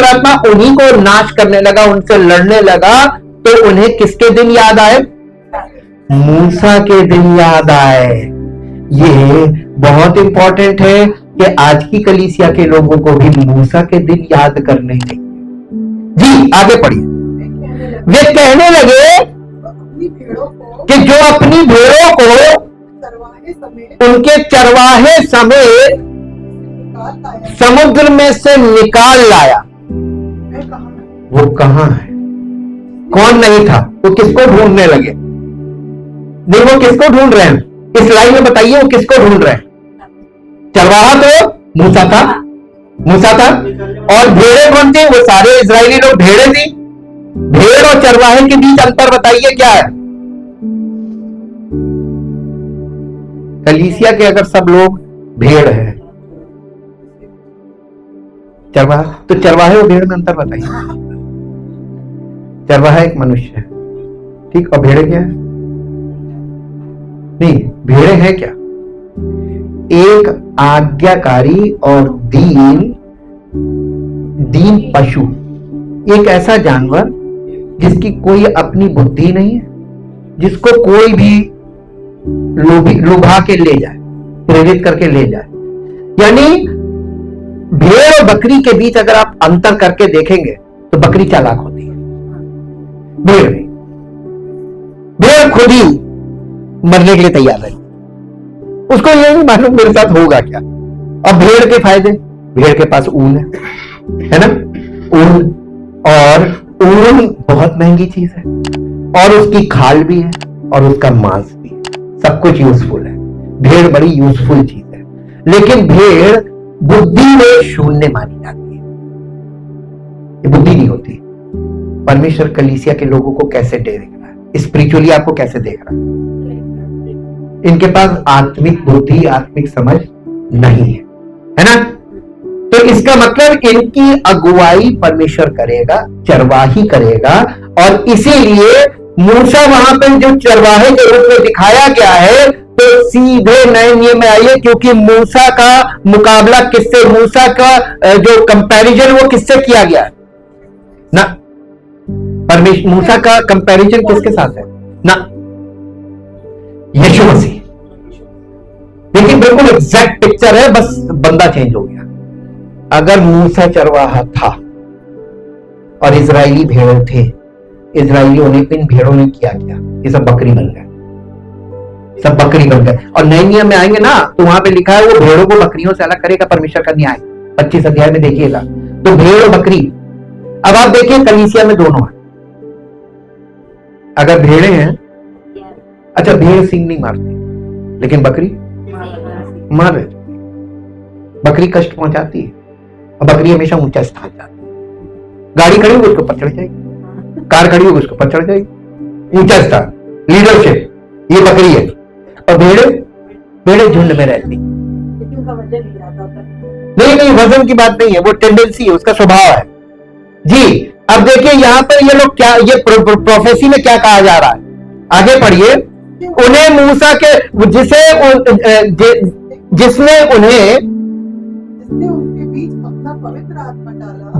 [SPEAKER 1] आत्मा उन्हीं को नाश करने लगा, उनसे लड़ने लगा, तो उन्हें किसके दिन याद आए? मूसा के दिन याद आए। ये बहुत इंपॉर्टेंट है कि आज की कलीसिया के लोगों को भी मूसा के दिन याद करने चाहिए। जी आगे पढ़िए। वे कहने लगे कि जो अपनी भेड़ों को उनके चरवाहे समेत समुद्र में से निकाल लाया, वो कहां है? कौन नहीं था? वो किसको ढूंढने लगे? नहीं, वो किसको ढूंढ रहे हैं? इस लाइन में बताइए, वो किसको ढूंढ रहे हैं? चरवाहा तो मूसा था, मूसा था। और भेड़े कौन थी? वो सारे इजरायली लोग भेड़े थी। भेड़ और चरवाहे के बीच अंतर बताइए क्या है? कलीसिया के अगर सब लोग भेड़ है, चरवाहा, तो चरवाहे और भेड़ में अंतर बताइए। चरवाहा एक मनुष्य है, ठीक, और भेड़े क्या है? नहीं, भेड़े हैं क्या? एक आज्ञाकारी और दीन पशु, एक ऐसा जानवर जिसकी कोई अपनी बुद्धि नहीं है, जिसको कोई भी लुभा के ले जाए, प्रेरित करके ले जाए। यानी भेड़ और बकरी के बीच अगर आप अंतर करके देखेंगे तो बकरी चालाक होती है, भेड़ नहीं। भेड़ खुद ही मरने के लिए तैयार है, उसको ये नहीं मालूम मेरे साथ होगा क्या। अब भेड़ के फायदे, भेड़ के पास ऊन है ना, ऊन, और ऊन बहुत महंगी चीज है, और उसकी खाल भी है, और उसका मांस भी है, सब कुछ यूजफुल है। भेड़ बड़ी यूजफुल चीज है। लेकिन भेड़ बुद्धि में शून्य मानी जाती है, ये बुद्धि नहीं होती। परमेश्वर कलीसिया के लोगों को कैसे देख रहा है? स्पिरिचुअली आपको कैसे देख रहा है? इनके पास आत्मिक बुद्धि, आत्मिक समझ नहीं है ना? तो इसका मतलब इनकी अगुवाई परमेश्वर करेगा, चरवाही करेगा। और इसीलिए मूसा वहां पर जो चरवाहे के रूप में दिखाया गया है, तो सीधे नए नियम में आइए, क्योंकि मूसा का मुकाबला किससे, मूसा का जो कंपैरिजन वो किससे किया गया है ना? परमेश्वर, मूसा का कंपैरिजन किसके साथ है ना? यीशु मसीह। लेकिन बिल्कुल एग्जैक्ट पिक्चर है, बस बंदा चेंज हो गया। अगर मूसा चरवाहा था और इजरायली भेड़ थे, इजरायलियों ने, इन भेड़ों ने किया क्या? ये सब बकरी बन गए, सब बकरी बन गए। और नए नियम में आएंगे ना, तो वहां पे लिखा है वो भेड़ों को बकरियों से अलग करेगा परमेश्वर का न्याय, 25 अध्याय में देखिएगा। तो भेड़ और बकरी, अब आप देखिए कलीसिया में दोनों है। अगर भेड़े हैं, अच्छा भेड़ सींग नहीं मारती, लेकिन बकरी मार रहे, बकरी कष्ट पहुंचाती है, और बकरी हमेशा ऊंचा स्थान जाती है। गाड़ी खड़ी होगी उसको पर चढ़ जाएगी, कार खड़ी होगी उसको पर चढ़ जाएगी, ऊंचा स्थान, लीडरशिप, ये बकरी है। और भेड़े झुंड में रहती, नहीं वजन की बात नहीं है, वो टेंडेंसी है, उसका स्वभाव है। जी अब देखिए यहां पर ये लोग क्या, ये प्रोफेसी में क्या कहा जा रहा है? आगे पढ़िए। उन्हें मूसा के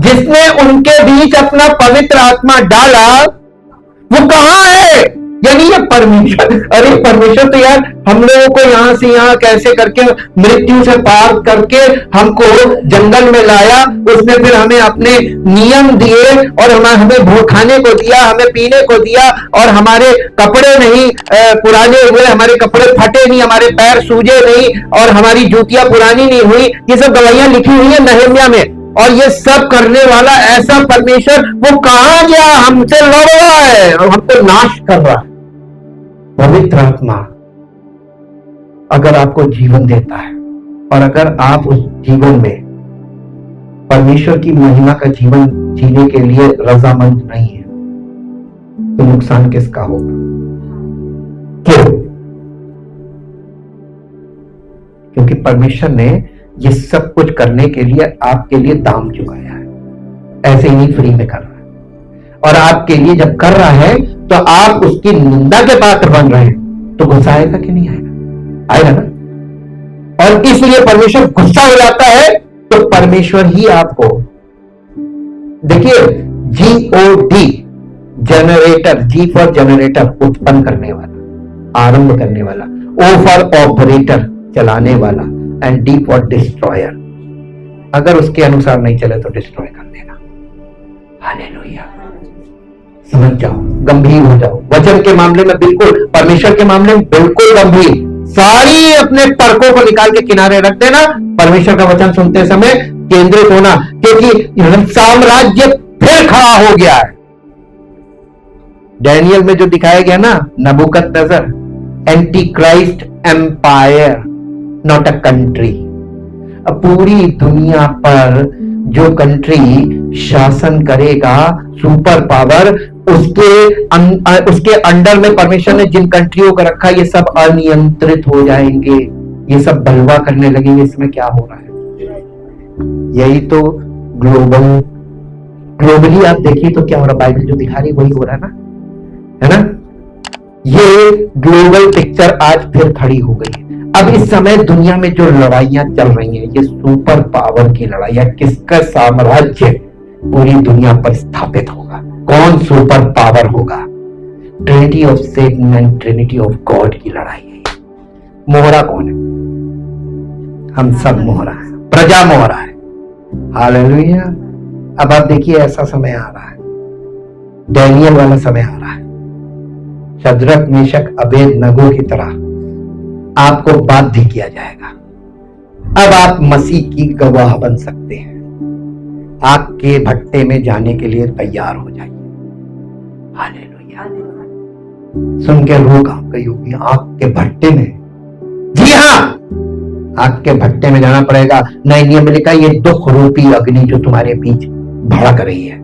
[SPEAKER 1] जिसने उनके बीच अपना पवित्र आत्मा डाला, वो कहाँ है? यानी ये परमेश्वर, अरे परमेश्वर तो यार हम लोगों को यहां से यहां कैसे करके मृत्यु से पार करके हमको जंगल में लाया, उसने फिर हमें अपने नियम दिए और हमें खाने को दिया, हमें पीने को दिया, और हमारे कपड़े नहीं पुराने हुए, हमारे कपड़े फटे नहीं, हमारे पैर सूजे नहीं, और हमारी जूतियां पुरानी नहीं हुई। ये सब गवाहियां लिखी हुई है नहम्याह में। और ये सब करने वाला ऐसा परमेश्वर वो कहां गया? हमसे लड़ रहा है और हमको नाश कर रहा है। पवित्र आत्मा अगर आपको जीवन देता है और अगर आप उस जीवन में परमेश्वर की महिमा का जीवन जीने के लिए रजामंद नहीं है, तो नुकसान किसका होगा? क्यों? क्योंकि परमेश्वर ने ये सब कुछ करने के लिए आपके लिए दाम चुकाया है, ऐसे ही नहीं फ्री में कर रहा है। और आपके लिए जब कर रहा है तो आप उसकी निंदा के पात्र बन रहे हैं, तो गुस्सा आएगा कि नहीं आएगा? आएगा ना। और इसलिए परमेश्वर गुस्सा हो जाता है, तो परमेश्वर ही आपको, देखिए GOD generator, G for generator उत्पन्न करने वाला, आरंभ करने वाला, O फॉर ऑपरेटर चलाने वाला, एंड D फॉर डिस्ट्रॉयर। अगर उसके अनुसार नहीं चले तो डिस्ट्रॉय कर देना। हालेलुया। समझ जाओ, गंभीर हो जाओ। वचन के मामले में बिल्कुल, परमेश्वर के मामले में बिल्कुल गंभीर, सारी अपने तर्कों को निकाल के किनारे रख देना। परमेश्वर का वचन सुनते समय केंद्रित होना, क्योंकि साम्राज्य फिर खड़ा हो गया है। डैनियल में जो दिखाया गया ना, Nebuchadnezzar, anti Christ empire, not a country. अब पूरी दुनिया पर जो कंट्री शासन करेगा, सुपर पावर, उसके अंडर में परमेश्वर ने जिन कंट्रियों को रखा, ये सब अनियंत्रित हो जाएंगे, ये सब बलवा करने लगेंगे। इसमें क्या हो रहा है? यही तो ग्लोबली आप देखिए तो क्या हो रहा है। बाइबल जो दिखा रही वही हो रहा है ना, है ना। ये ग्लोबल पिक्चर आज फिर खड़ी हो गई है। अब इस समय दुनिया में जो लड़ाइयां चल रही हैं, ये सुपर पावर की लड़ाइयां, किसका साम्राज्य पूरी दुनिया पर स्थापित होगा, कौन सुपर पावर होगा? Trinity of Satan and trinity of God की लड़ाई है। मोहरा कौन है? हम सब मोहरा है, प्रजा मोहरा है। हालेलुया। अब आप देखिए, ऐसा समय आ रहा है, डैनियल वाला समय आ रहा है। शद्रक, मेशक, अबेदनगो की तरह आपको बाध्य किया जाएगा। अब आप मसीह की गवाह बन सकते हैं। आग के भट्टे में जाने के लिए तैयार हो जाइए। हालेलुया। सुन के रूह कांप गई होगी, आग के भट्टे में। जी हाँ, आग के भट्टे में जाना पड़ेगा। नए नियम में लिखा, ये दुख रूपी अग्नि जो तुम्हारे बीच भड़क रही है।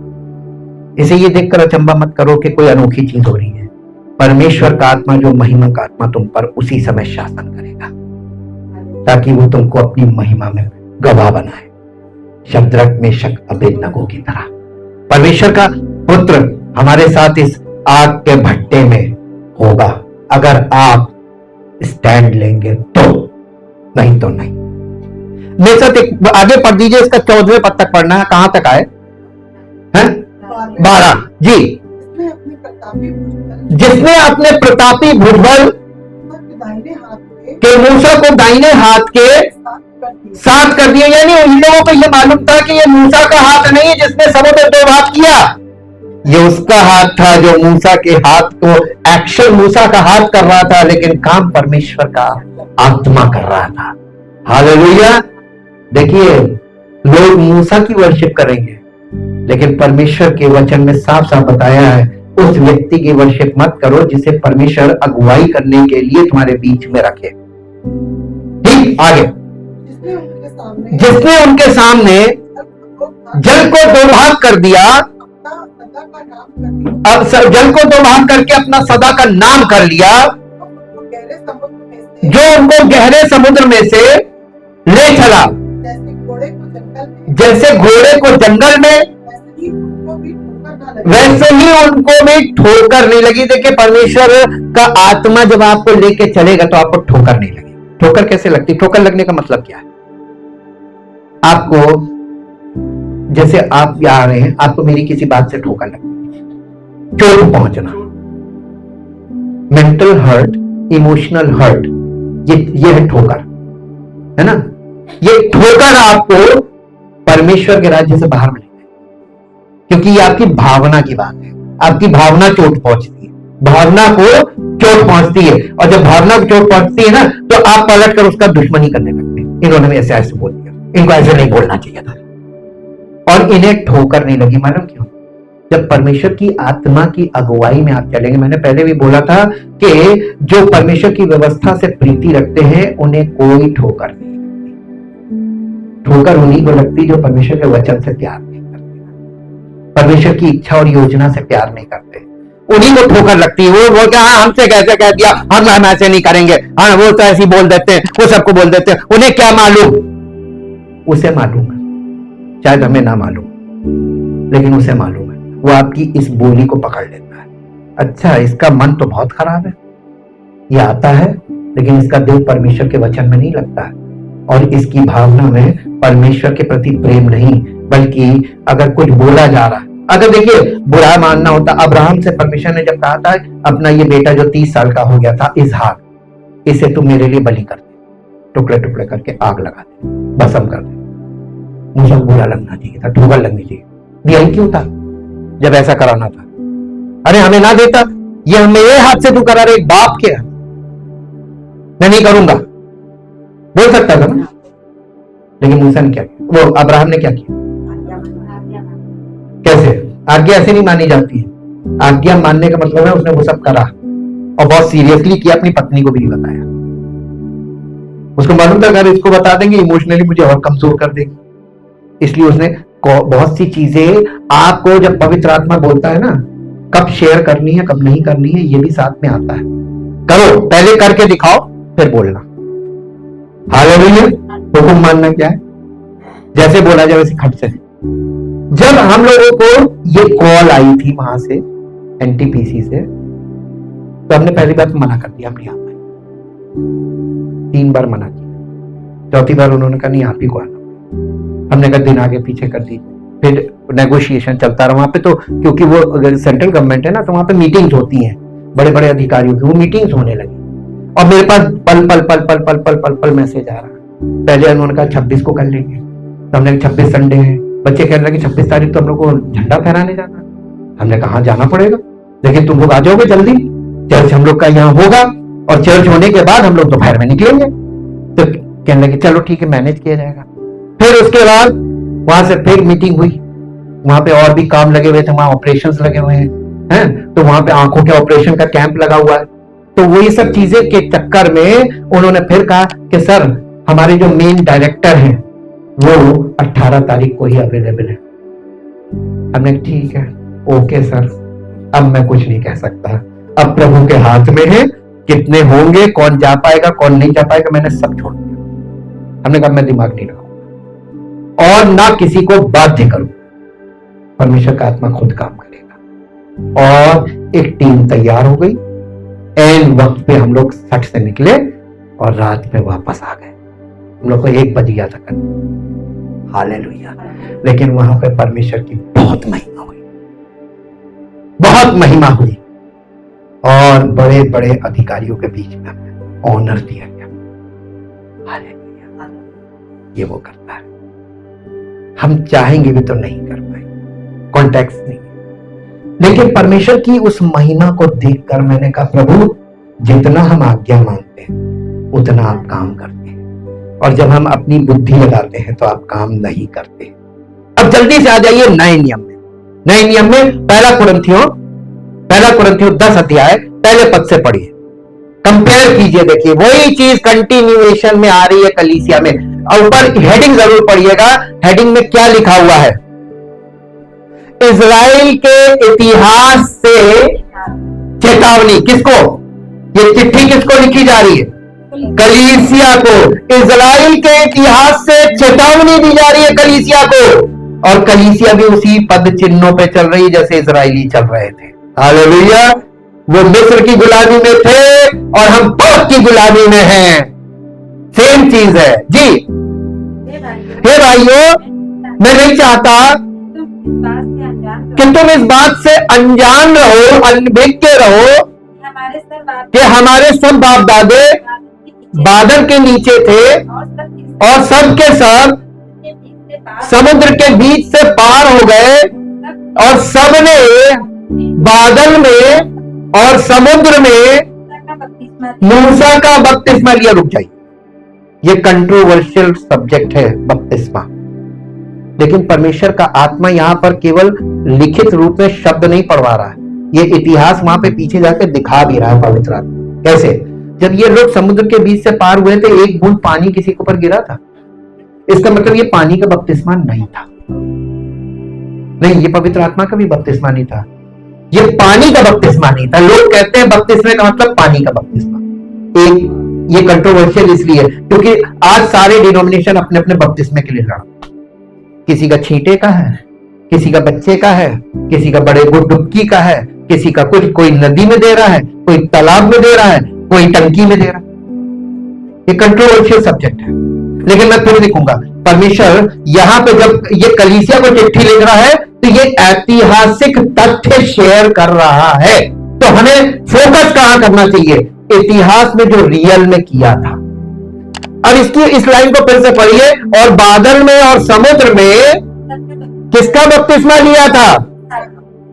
[SPEAKER 1] इसे ये देखकर अचंबा मत करो कि कोई अनोखी चीज हो रही है। परमेश्वर का आत्मा, जो महिमा का आत्मा तुम पर उसी समय शासन करेगा, ताकि वो तुमको अपनी महिमा में गवाह बनाए, शद्रक, मेशक, अबेदनगो की तरह। परमेश्वर का पुत्र हमारे साथ इस आग के भट्टे में होगा, अगर आप स्टैंड लेंगे तो, नहीं तो नहीं। मेरे साथ एक आगे पढ़ दीजिए, इसका 14वें पद तक पढ़ना है। कहां तक आए? 12 जी। जिसने अपने प्रतापी भुजबल के मूसा को दाहिने हाथ के साथ कर दिया। यानी उन लोगों को यह मालूम था कि यह मूसा का हाथ नहीं है जिसने समुद्र दो भाग किया, ये उसका हाथ था जो मूसा के हाथ को, एक्शन मूसा का हाथ कर रहा था, लेकिन काम परमेश्वर का आत्मा कर रहा था। हालेलुया। देखिए, लोग मूसा की वर्शिप करेंगे, लेकिन परमेश्वर के वचन में साफ साफ बताया है, उस व्यक्ति की वर्शिप मत करो जिसे परमेश्वर अगुवाई करने के लिए तुम्हारे बीच में रखे। ठीक, आगे। जिसने उनके सामने जल को दो भाग कर दिया, अब जल को दो भाग करके अपना सदा का नाम कर लिया, जो उनको गहरे समुद्र में से ले चला। जैसे घोड़े को जंगल में वैसे ही उनको भी ठोकर नहीं लगी। देखिए, परमेश्वर का आत्मा जब आपको लेके चलेगा तो आपको ठोकर नहीं लगेगी। ठोकर कैसे लगती? ठोकर लगने का मतलब क्या है? आपको, जैसे आप यहाँ आ रहे हैं, आपको मेरी किसी बात से ठोकर लगती, चोट पहुंचना, मेंटल हर्ट, इमोशनल हर्ट, ये है ठोकर, है ना? ये ठोकर आपको परमेश्वर के राज्य से बाहर मिलेगा, क्योंकि ये आपकी भावना की बात है। आपकी भावना चोट पहुंचती है, भावना को चोट पहुंचती है, और जब भावना को चोट पहुंचती है ना, तो आप पलट कर उसका दुश्मनी करने लगते हैं। इन्होंने ऐसे ऐसे बोल दिया, इनको ऐसे नहीं बोलना चाहिए था, और इन्हें ठोकर नहीं लगी। मालूम क्यों? जब परमेश्वर की आत्मा की अगुवाई में आप चलेंगे, मैंने पहले भी बोला था कि जो परमेश्वर की व्यवस्था से प्रीति रखते हैं उन्हें कोई ठोकर नहीं लगती। ठोकर उन्हीं को लगती जो परमेश्वर के वचन से प्यार नहीं करते, परमेश्वर की इच्छा और योजना से प्यार नहीं करते, उन्हीं को ठोकर लगती है। वो बोलते हैं हाँ हमसे कैसे कह दिया, हम ऐसे नहीं करेंगे, हाँ वो तो ऐसे बोल देते हैं, वो सबको बोल देते हैं। उन्हें क्या मालूम? उसे मालूम है, शायद हमें ना मालूम, लेकिन उसे मालूम है। वो आपकी इस बोली को पकड़ लेता है। अच्छा, इसका मन तो बहुत खराब है, ये आता है लेकिन इसका दिल परमेश्वर के वचन में नहीं लगता है, और इसकी भावना में परमेश्वर के प्रति प्रेम नहीं, बल्कि अगर कुछ बोला जा रहा है, अगर देखिए बुरा मानना होता, अब्राहम से परमेश्वर ने जब कहा था अपना ये बेटा जो 30 साल का हो गया था, इसहाक, इसे तू मेरे लिए बलि कर दे, टुकड़े टुकड़े करके आग लगा दे, भस्म कर दे। मुझे बुरा लगना चाहिए था, ठोकर लगनी चाहिए। दिया ही क्यों था जब ऐसा कराना था? अरे हमें ना देता, ये मेरे हाथ से तू करा रहे, बाप के, मैं नहीं करूंगा बोल सकता था ना, लेकिन मूसा ने क्या किया? वो अब्राहम ने क्या किया? कैसे? आज्ञा ऐसे नहीं मानी जाती है। आज्ञा मानने का मतलब है उसने वो सब करा और बहुत सीरियसली किया, अपनी पत्नी को भी नहीं बताया। उसको मालूम था अगर इसको बता देंगे इमोशनली मुझे और कमजोर कर देगी, इसलिए उसने बहुत सी चीजें, आपको जब पवित्र आत्मा बोलता है ना कब शेयर करनी है कब नहीं करनी है, ये भी साथ में आता है। करो, पहले करके दिखाओ फिर बोलना। हालेलुया। हुक्म मानना क्या है? जैसे बोला जाए वैसे खट से। जब हम लोगों को ये कॉल आई थी वहां से, एनटीपीसी से, तो हमने पहली बार मना कर दिया, हम नहीं आ पाए। 3 बार मना किया, चौथी बार उन्होंने कहा नहीं आप ही को आना। हमने कहा दिन आगे पीछे कर दी, फिर नेगोशिएशन चलता रहा वहां पे। तो क्योंकि वो अगर सेंट्रल गवर्नमेंट है ना, तो वहां पे मीटिंग्स होती हैं बड़े बड़े अधिकारियों की, वो मीटिंग्स होने लगी और मेरे पास पल पल पल पल पल पल पल पल मैसेज आ रहा। पहले उन्होंने कहा 26 को कर लेंगे, तो हमने 26 संडे है, बच्चे कह रहे कि 26 तारीख तो हम लोग को झंडा फहराने जाना। हमने कहा जाना पड़ेगा, लेकिन तुम लोग आ जाओगे जल्दी, चर्च हम लोग का यहाँ होगा और चर्च होने के बाद हम लोग दोपहर में निकलेंगे। तो कहने लगे चलो ठीक है मैनेज किया जाएगा। फिर उसके बाद वहां से फिर मीटिंग हुई, वहां पे और भी काम लगे हुए थे, वहां ऑपरेशंस लगे हुए हैं, तो वहां पे आंखों के ऑपरेशन का कैंप लगा हुआ है। तो वही सब चीजें के चक्कर में उन्होंने फिर कहा कि सर हमारे जो मेन डायरेक्टर हैं वो 18 तारीख को ही अवेलेबल है। हमने ठीक है ओके सर, अब मैं कुछ नहीं कह सकता, अब प्रभु के हाथ में है, कितने होंगे, कौन जा पाएगा कौन नहीं जा पाएगा, मैंने सब छोड़ दिया। हमने कहा मैं दिमाग नहीं लगाऊंगा और ना किसी को बाध्य करूंगा, परमेश्वर का आत्मा खुद काम करेगा। और एक टीम तैयार हो गई, एन वक्त पे हम लोग सट से निकले और रात में वापस आ गए। हम लोग को 1 बज गया था कल। हालेलुया। लेकिन वहां पे परमेश्वर की बहुत महिमा हुई, बहुत महिमा हुई, और बड़े बड़े अधिकारियों के बीच में हमें ऑनर दिया गया। हालेलुया। ये वो करता है, हम चाहेंगे भी तो नहीं कर पाएंगे, कॉन्टेक्स्ट नहीं। लेकिन परमेश्वर की उस महिमा को देखकर मैंने कहा प्रभु जितना हम आज्ञा मानते हैं उतना आप काम करते हैं, और जब हम अपनी बुद्धि लगाते हैं तो आप काम नहीं करते। अब जल्दी से आ जाइए नए नियम में। नए नियम में पहला कुरिन्थियों 10 अध्याय पहले पद से पढ़िए, कंपेयर कीजिए, देखिए वही चीज कंटिन्यूएशन में आ रही है कलीसिया में। और ऊपर हेडिंग जरूर पढ़िएगा, हेडिंग में क्या लिखा हुआ है? इजराइल के इतिहास से चेतावनी। किसको? ये चिट्ठी किसको लिखी जा रही है? कलीसिया को। इजराइल के इतिहास से चेतावनी दी जा रही है कलीसिया को। और कलीसिया भी उसी पद चिन्हों पे चल रही जैसे इजरायली चल रहे थे। हालेलुया। वो मिस्र की गुलामी में थे और हम पाप की गुलामी में हैं। सेम चीज है जी। हे भाइयों, मैं नहीं चाहता कि तुम इस बात से अनजान रहो, अनभिज्ञ रहो कि हमारे सब बाप दादे बादल के नीचे थे और सब के सब समुद्र के बीच से पार हो गए और सबने बादल में और समुद्र में मूसा का बपतिस्मा लिया। रुक जाइए, ये कंट्रोवर्शियल सब्जेक्ट है बपतिस्मा, लेकिन परमेश्वर का आत्मा यहां पर केवल लिखित रूप में शब्द नहीं पढ़वा रहा है, ये इतिहास वहां पे पीछे जाकर दिखा भी रहा है पवित्र आत्मा। कैसे? जब ये लोग समुद्र के बीच से पार हुए थे, एक बूंद पानी किसी के ऊपर गिरा था। इसका मतलब ये पानी का बपतिस्मा नहीं था। नहीं, ये पवित्र आत्मा का भी बपतिस्मा नहीं था, ये पानी का बपतिस्मा नहीं था। लोग कहते हैं बपतिस्मे का मतलब पानी का बपतिस्मा। एक ये कंट्रोवर्शियल इसलिए क्योंकि आज सारे डिनोमिनेशन अपने अपने बपतिस्मे के लिए लड़ा। किसी का छींटे का है, किसी का बच्चे का है, किसी का बड़े डुबकी का है, किसी का कुछ, कोई नदी में दे रहा है, कोई तालाब में दे रहा है, कोई टंकी में दे रहा है। ये कंट्रोवर्शियल सब्जेक्ट है, लेकिन मैं फिर लिखूंगा। परमेश्वर यहां पे जब ये कलीसिया को चिट्ठी लिख रहा है तो ये ऐतिहासिक तथ्य शेयर कर रहा है, तो हमें फोकस कहां करना चाहिए? इतिहास में जो रियल में किया था। अब इसकी इस लाइन को फिर से पढ़िए। और बादल में और समुद्र में किसका बपतिस्मा लिया था?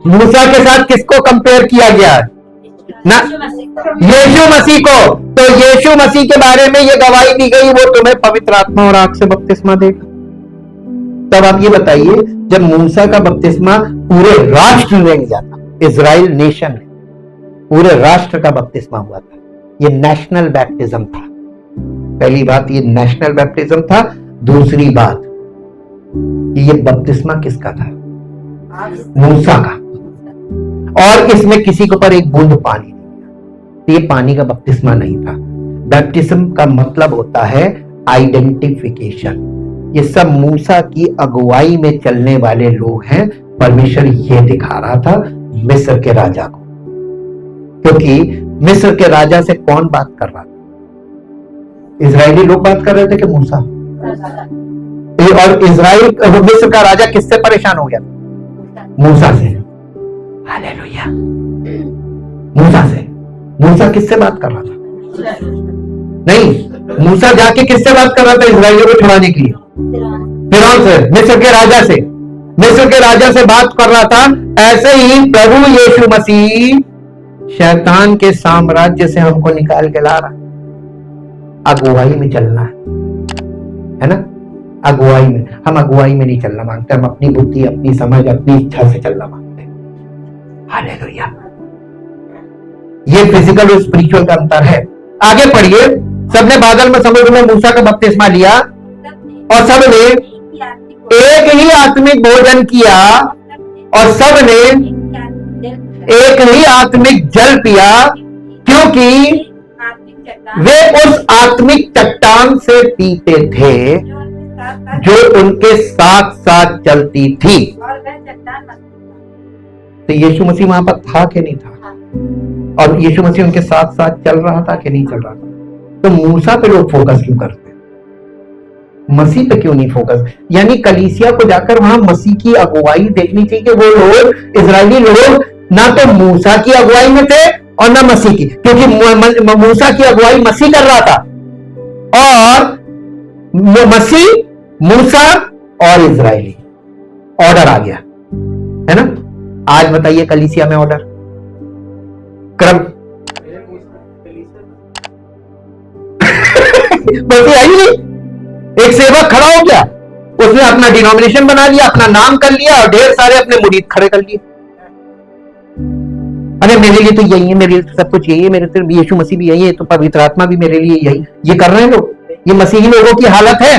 [SPEAKER 1] मूसा के साथ किसको कंपेयर किया गया ना? यीशु मसीह को। तो यीशु मसीह के बारे में ये गवाही दी गई, वो तुम्हें पवित्र आत्मा और आग से बपतिस्मा देगा। तब आप ये बताइए, जब मूसा का बपतिस्मा पूरे राष्ट्र ने लिया था, इजराइल नेशन, पूरे राष्ट्र का बपतिस्मा हुआ था, ये नेशनल बैप्टिज्म था। पहली बात, ये नेशनल बैप्टिज्म था। दूसरी बात, ये बपतिस्मा किसका था? मूसा का। और इसमें किसी के ऊपर एक बूंद पानी नहीं, ये पानी का बपतिस्मा नहीं था। बैप्टिज्म का मतलब होता है आइडेंटिफिकेशन। ये सब मूसा की अगुवाई में चलने वाले लोग हैं। परमेश्वर ये दिखा रहा था मिस्र के राजा को, क्योंकि मिस्र के राजा से कौन बात कर रहा था? इजरायली लोग बात कर रहे थे कि मूसा? और इजराइल, मिस्र का राजा किससे परेशान हो गया? मूसा से। हालेलुया। मूसा से। मूसा किससे बात कर रहा था? नहीं, मूसा जाके किससे बात कर रहा था इजराइलियों को छुड़ाने के लिए? फिरौन से, मिस्र के राजा से। मिस्र के राजा से बात कर रहा था। ऐसे ही प्रभु यीशु मसीह शैतान के साम्राज्य से हमको निकाल के ला रहा। अगुवाई में चलना है ना? अगुवाई में, हम अगुवाई में नहीं चलना मांगते, हम अपनी बुद्धि, अपनी समझ, अपनी इच्छा से चलना मांगते हैं। हालेलुया। ये फिजिकल और स्पिरिचुअल का अंतर है। आगे पढ़िए। सबने बादल में, समुद्र में मूसा का बपतिस्मा लिया और सबने एक ही आत्मिक भोजन किया और सबने एक ही आत्मिक जल पिया, क्योंकि वे उस आत्मिक चट्टान से पीते थे जो उनके साथ साथ चलती थी। तो यीशु मसीह वहां पर था कि नहीं था? और यीशु मसीह उनके साथ साथ चल रहा था कि नहीं चल रहा था? तो मूसा पे लोग फोकस क्यों करते हैं, मसीह पे क्यों नहीं फोकस? यानी कलीसिया को जाकर वहां मसीह की अगुवाई देखनी चाहिए कि वो लोग, इजरायली लोग, ना तो मूसा की अगुवाई में थे और ना मसीह की, क्योंकि मूसा की अगुवाई मसीह कर रहा था और मसीह, मूसा और इजरायली, ऑर्डर आ गया है ना? आज बताइए कलीसिया में ऑर्डर, क्रम मसीह आई नहीं। एक सेवक खड़ा हो गया, उसने अपना डिनोमिनेशन बना लिया, अपना नाम कर लिया और ढेर सारे अपने मुरीद खड़े कर लिए। अरे मेरे लिए तो यही है, मेरे लिए तो सब कुछ यही है, मेरे तो यीशु मसीह भी यही है, तो पवित्र आत्मा भी मेरे लिए यही। ये कर रहे हैं लोग, ये मसीही लोगों की हालत है।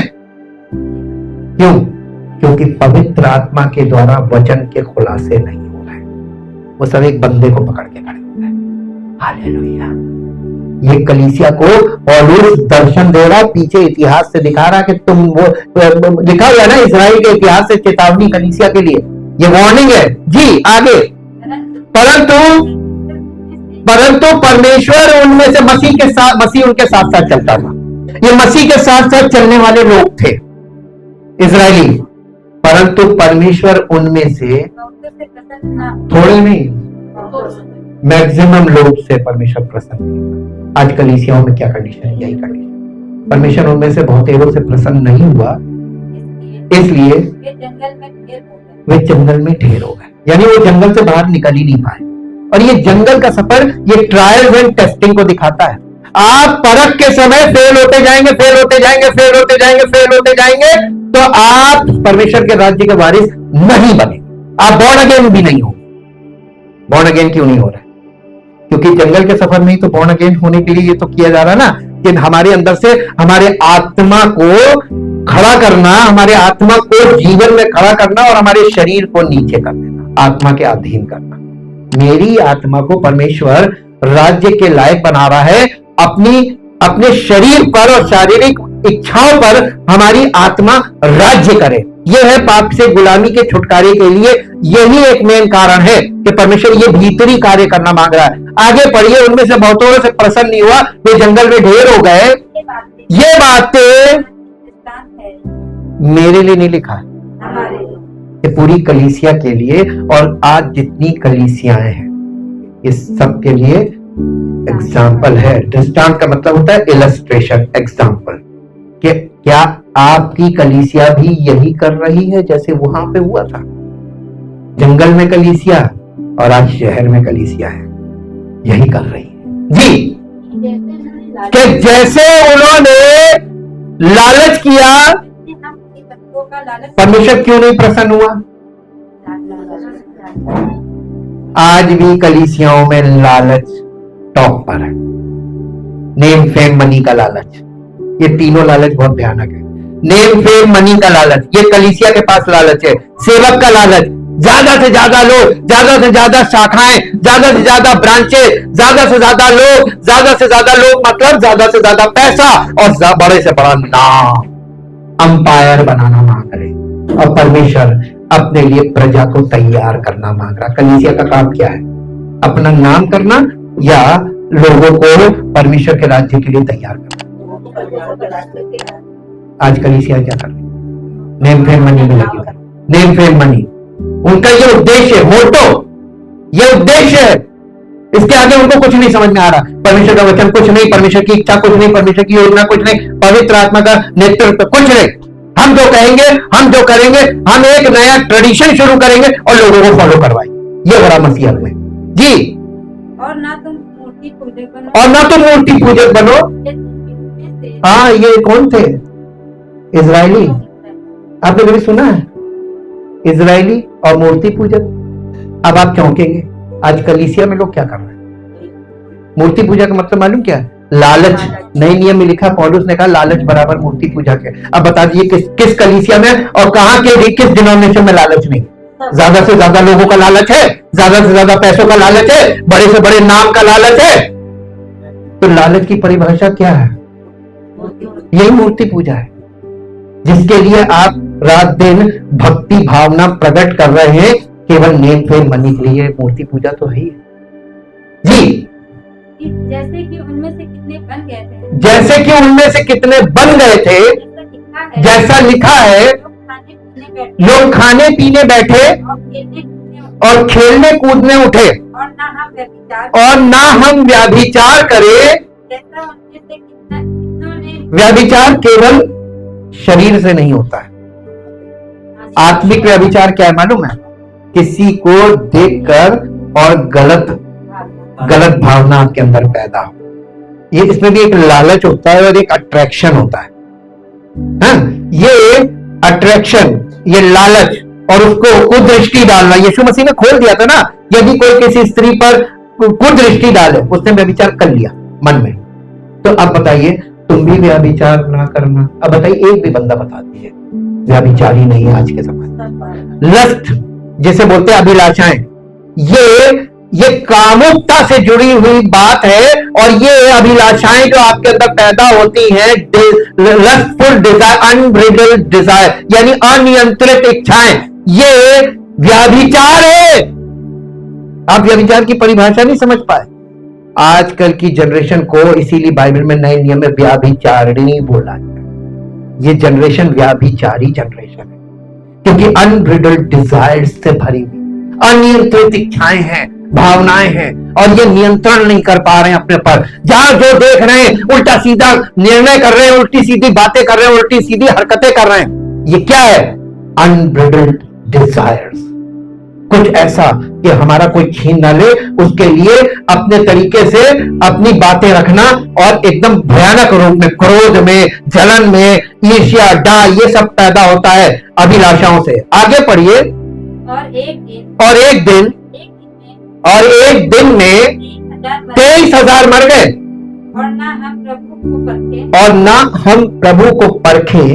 [SPEAKER 1] क्यों? क्योंकि पवित्र आत्मा के द्वारा वचन के खुलासे नहीं हो रहे, वो सब एक बंदे को पकड़ के खड़े हो रहे हैं। हालेलुया। ये कलीसिया को पौलुस दर्शन दे रहा, पीछे इतिहास से दिखा रहा कि तुम वो लिखा हुआ है ना इजराइल के इतिहास से चेतावनी कलीसिया के लिए, ये वार्निंग है जी। आगे, परंतु परमेश्वर उनमें से मसीह उनके साथ साथ चलता था। ये मसीह के साथ साथ चलने वाले लोग थे इजरायली, परंतु परमेश्वर उनमें से थोड़े नहीं, मैक्सिमम लोग से परमेश्वर प्रसन्न नहीं। आज कलीसियाओं में क्या कंडीशन है? यही कंडीशन। परमेश्वर उनमें से बहुतेरों से प्रसन्न नहीं हुआ, इसलिए वे जंगल में ढेर हो गए, यानी वो जंगल से बाहर निकल ही नहीं पाए। और ये जंगल का सफर ये ट्रायल्स एंड टेस्टिंग को दिखाता है। आप परख के समय फेल होते जाएंगे, फेल होते जाएंगे, फेल होते जाएंगे, फेल होते जाएंगे, तो आप परमेश्वर के राज्य के वारिस नहीं बने, आप बॉर्न अगेन भी नहीं हो। बॉर्न अगेन क्यों नहीं हो रहा है? क्योंकि जंगल के सफर में ही तो बॉर्न अगेन होने के लिए ये तो किया जा रहा है ना, कि हमारे अंदर से हमारे आत्मा को खड़ा करना, हमारे आत्मा को जीवन में खड़ा करना और हमारे शरीर को नीचे कर देना, आत्मा के अधीन करना। मेरी आत्मा को परमेश्वर राज्य के लायक बना रहा है, अपने शरीर पर और शारीरिक इच्छाओं पर हमारी आत्मा राज्य करे। यह है पाप से गुलामी के छुटकारे के लिए, यही एक मेन कारण है कि परमेश्वर ये भीतरी कार्य करना मांग रहा है। आगे पढ़िए, उनमें से बहुतों से प्रसन्न नहीं हुआ, वे जंगल में ढेर हो गए। ये बातें मेरे लिए नहीं लिखा, ये पूरी कलीसिया के लिए, और आज जितनी कलीसियाएं हैं इस सब के लिए एग्जाम्पल है। दृष्टांत का मतलब होता है इलस्ट्रेशन, एग्जाम्पल, कि क्या आपकी कलीसिया भी यही कर रही है जैसे वहां पे हुआ था? जंगल में कलीसिया और आज शहर में कलीसिया है, यही कर रही है जी। कि जैसे उन्होंने लालच किया, परमेश्वर क्यों नहीं प्रसन्न हुआ? आज भी कलीसियाओं में लालच टॉप पर है। नेम फेम मनी का लालच, ये तीनों लालच बहुत भयानक है। नेम फेम मनी का लालच, ये कलीसिया के पास लालच है। सेवक का लालच, ज्यादा से ज्यादा लोग, ज्यादा से ज्यादा शाखाएं, ज्यादा से ज्यादा ब्रांचेस, ज्यादा से ज्यादा लोग, ज्यादा से ज्यादा लोग मतलब ज्यादा से ज्यादा पैसा और बड़े से बड़ा नाम, अंपायर बनाना मांग रहे। और परमेश्वर अपने लिए प्रजा को तैयार करना मांग रहा। कलीसिया का काम क्या है? अपना नाम करना या लोगों को परमेश्वर के राज्य के लिए तैयार करना? आज कलीसिया क्या कर रही? नेम फेम मनी में लगी, नेम फेम मनी उनका ये उद्देश्य है, मोटो ये उद्देश्य है। इसके आगे उनको कुछ नहीं समझ में आ रहा। परमेश्वर का वचन कुछ नहीं, परमेश्वर की इच्छा कुछ नहीं, परमेश्वर की योजना कुछ नहीं, पवित्र आत्मा का नेतृत्व कुछ नहीं। हम जो कहेंगे, हम जो करेंगे, हम एक नया ट्रेडिशन शुरू करेंगे और लोगों को फॉलो करवाएंगे। ये बड़ा मसीहत में जी।
[SPEAKER 2] और ना तुम मूर्ति पूजक बनो,
[SPEAKER 1] और ना तुम मूर्ति पूजक बनो। हाँ, ये कौन थे? इजरायली। आपने कभी सुना है इजरायली और मूर्ति पूजक? अब आप चौंकेंगे, आज कलीसिया में लोग क्या कर रहे हैं? मूर्ति पूजा का मतलब मालूम क्या है? लालच। नए नियम में लिखा, पौलुस ने कहा लालच बराबर मूर्ति पूजा के। अब बता दीजिए किस कलीसिया में और कहां के किस डिनोमिनेशन में लालच नहीं? ज्यादा से ज्यादा लोगों का लालच है, ज्यादा से ज्यादा पैसों का लालच है, बड़े से बड़े नाम का लालच है। तो लालच की परिभाषा क्या है? यही मूर्ति पूजा है, जिसके लिए आप रात दिन भक्ति भावना प्रकट कर रहे हैं केवल नेम फेम मनी के लिए। मूर्ति पूजा तो है ही जी।
[SPEAKER 2] जैसे कि उनमें से कितने बन गए थे,
[SPEAKER 1] जैसे कि उनमें से कितने बन गए थे, जैसा लिखा है, लोग खाने पीने बैठे और खेलने कूदने उठे, और ना हम व्यभिचार करें। व्यभिचार केवल शरीर से नहीं होता है। आत्मिक व्यभिचार क्या है मालूम है? किसी को देखकर और गलत भावना आपके अंदर पैदा हो। ये इसमें भी एक लालच होता है और एक अट्रैक्शन होता है। हाँ? ये अट्रैक्शन, ये लालच और उसको कुदृष्टि डालना, यीशु मसीह ने खोल दिया था ना। यदि कोई किसी स्त्री पर कुदृष्टि डाले, उसने व्यभिचार कर लिया मन में। तो अब बताइए, तुम भी व्यभिचार ना करना। अब बताइए, एक भी बंदा बता दीजिए व्यभिचारी नहीं है आज के समय। लस्ट जिसे बोलते हैं, अभिलाषाएं, ये कामुकता से जुड़ी हुई बात है। और ये अभिलाषाएं जो आपके अंदर पैदा होती हैं, लस्टफुल डिजायर, अनब्रिडल्ड डिजायर, यानी अनियंत्रित इच्छाएं, ये व्यभिचार है। आप व्यभिचार की परिभाषा नहीं समझ पाए। आजकल की जनरेशन को इसीलिए बाइबल में नए नियम में व्यभिचारिणी बोला गया। ये जनरेशन व्यभिचारी जनरेशन है, क्योंकि अनब्रिडल्ड डिजायर्स से भरी हुई अनियंत्रित इच्छाएं हैं, भावनाएं हैं, और ये नियंत्रण नहीं कर पा रहे हैं अपने पर। जहां जो देख रहे हैं उल्टा सीधा निर्णय कर रहे हैं, उल्टी सीधी बातें कर रहे हैं, उल्टी सीधी हरकतें कर रहे हैं। ये क्या है? Unbridled desires. कुछ ऐसा कि हमारा कोई छीन ना ले, उसके लिए अपने तरीके से अपनी बातें रखना, और एकदम भयानक रूप में क्रोध में, जलन में, ईर्ष्या, डाह, ये सब पैदा होता है अभिलाषाओं से। आगे पढ़िए।
[SPEAKER 2] और एक दिन
[SPEAKER 1] और एक दिन और एक दिन में 23,000 मर गए,
[SPEAKER 2] और ना हम प्रभु को परखे,
[SPEAKER 1] और ना हम प्रभु को परखे,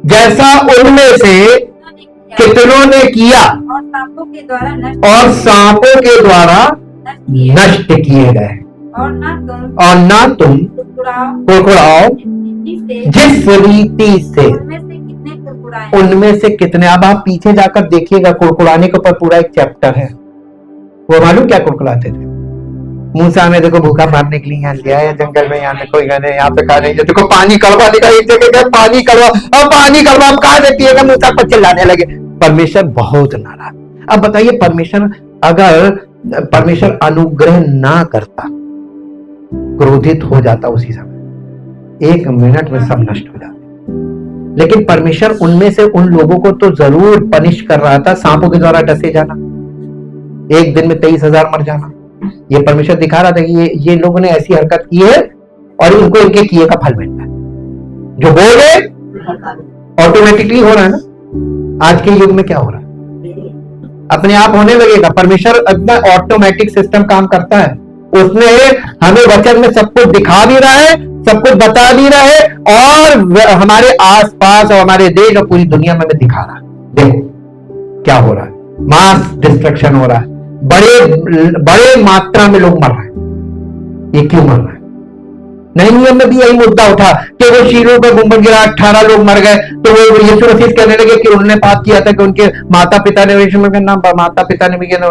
[SPEAKER 1] जैसा उनमें से कितनों ने किया,
[SPEAKER 2] और सांपों के द्वारा नष्ट,
[SPEAKER 1] और सांपों के द्वारा नष्ट किए गए।
[SPEAKER 2] और ना तुम
[SPEAKER 1] कुड़कुड़ाओ जिस रीति से उनमें से कितने। अब आप पीछे जाकर देखिएगा, कुड़कुड़ाने के ऊपर पूरा एक चैप्टर है। वो मालूम क्या कुड़कुड़ाते थे? मूसा में देखो भूखा मारने के लिए यहाँ लिया है जंगल में, यहाँ देखो यहाँ पे खा रहे हैं, देखो पानी कड़वा दिखा, एक जगह पानी कड़वा, और पानी कड़वा अब कहा देती है, मूसा को चिल्लाने लगे। परमेश्वर बहुत नाराज। अब बताइए, परमेश्वर अनुग्रह ना करता, क्रोधित हो जाता उसी समय, 1 मिनट में सब नष्ट हो जाता। लेकिन परमेश्वर उनमें से उन लोगों को तो जरूर पनिश कर रहा था। सांपों के द्वारा डसे जाना, एक दिन में 23,000 मर जाना, ये परमेश्वर दिखा रहा था कि ये लोगों ने ऐसी हरकत की है और इनको इनके किए का फल मिलता है। जो बोले ऑटोमेटिकली हो रहा है ना। आज के युग में क्या हो रहा है? अपने आप होने लगेगा। परमेश्वर अपना ऑटोमेटिक सिस्टम काम करता है। उसने हमें वचन में सब कुछ दिखा भी रहा है, सब कुछ बता भी रहा है, और हमारे आसपास और हमारे देश और पूरी दुनिया में दिखा रहा है। देखो क्या हो रहा है, मास डिस्ट्रक्शन हो रहा है, बड़े मात्रा में लोग मर रहे हैं। ये क्यों मर रहे हैं? नए नियम में भी यही मुद्दा उठा कि वो शीलोह पे गुंबद गिरा, 18 लोग मर गए, तो वो यीशु मसीह कहने लगे कि उन्होंने पाप किया था कि उनके माता पिता ने, यीशु मसीह के नाम माता पिता ने भी किया,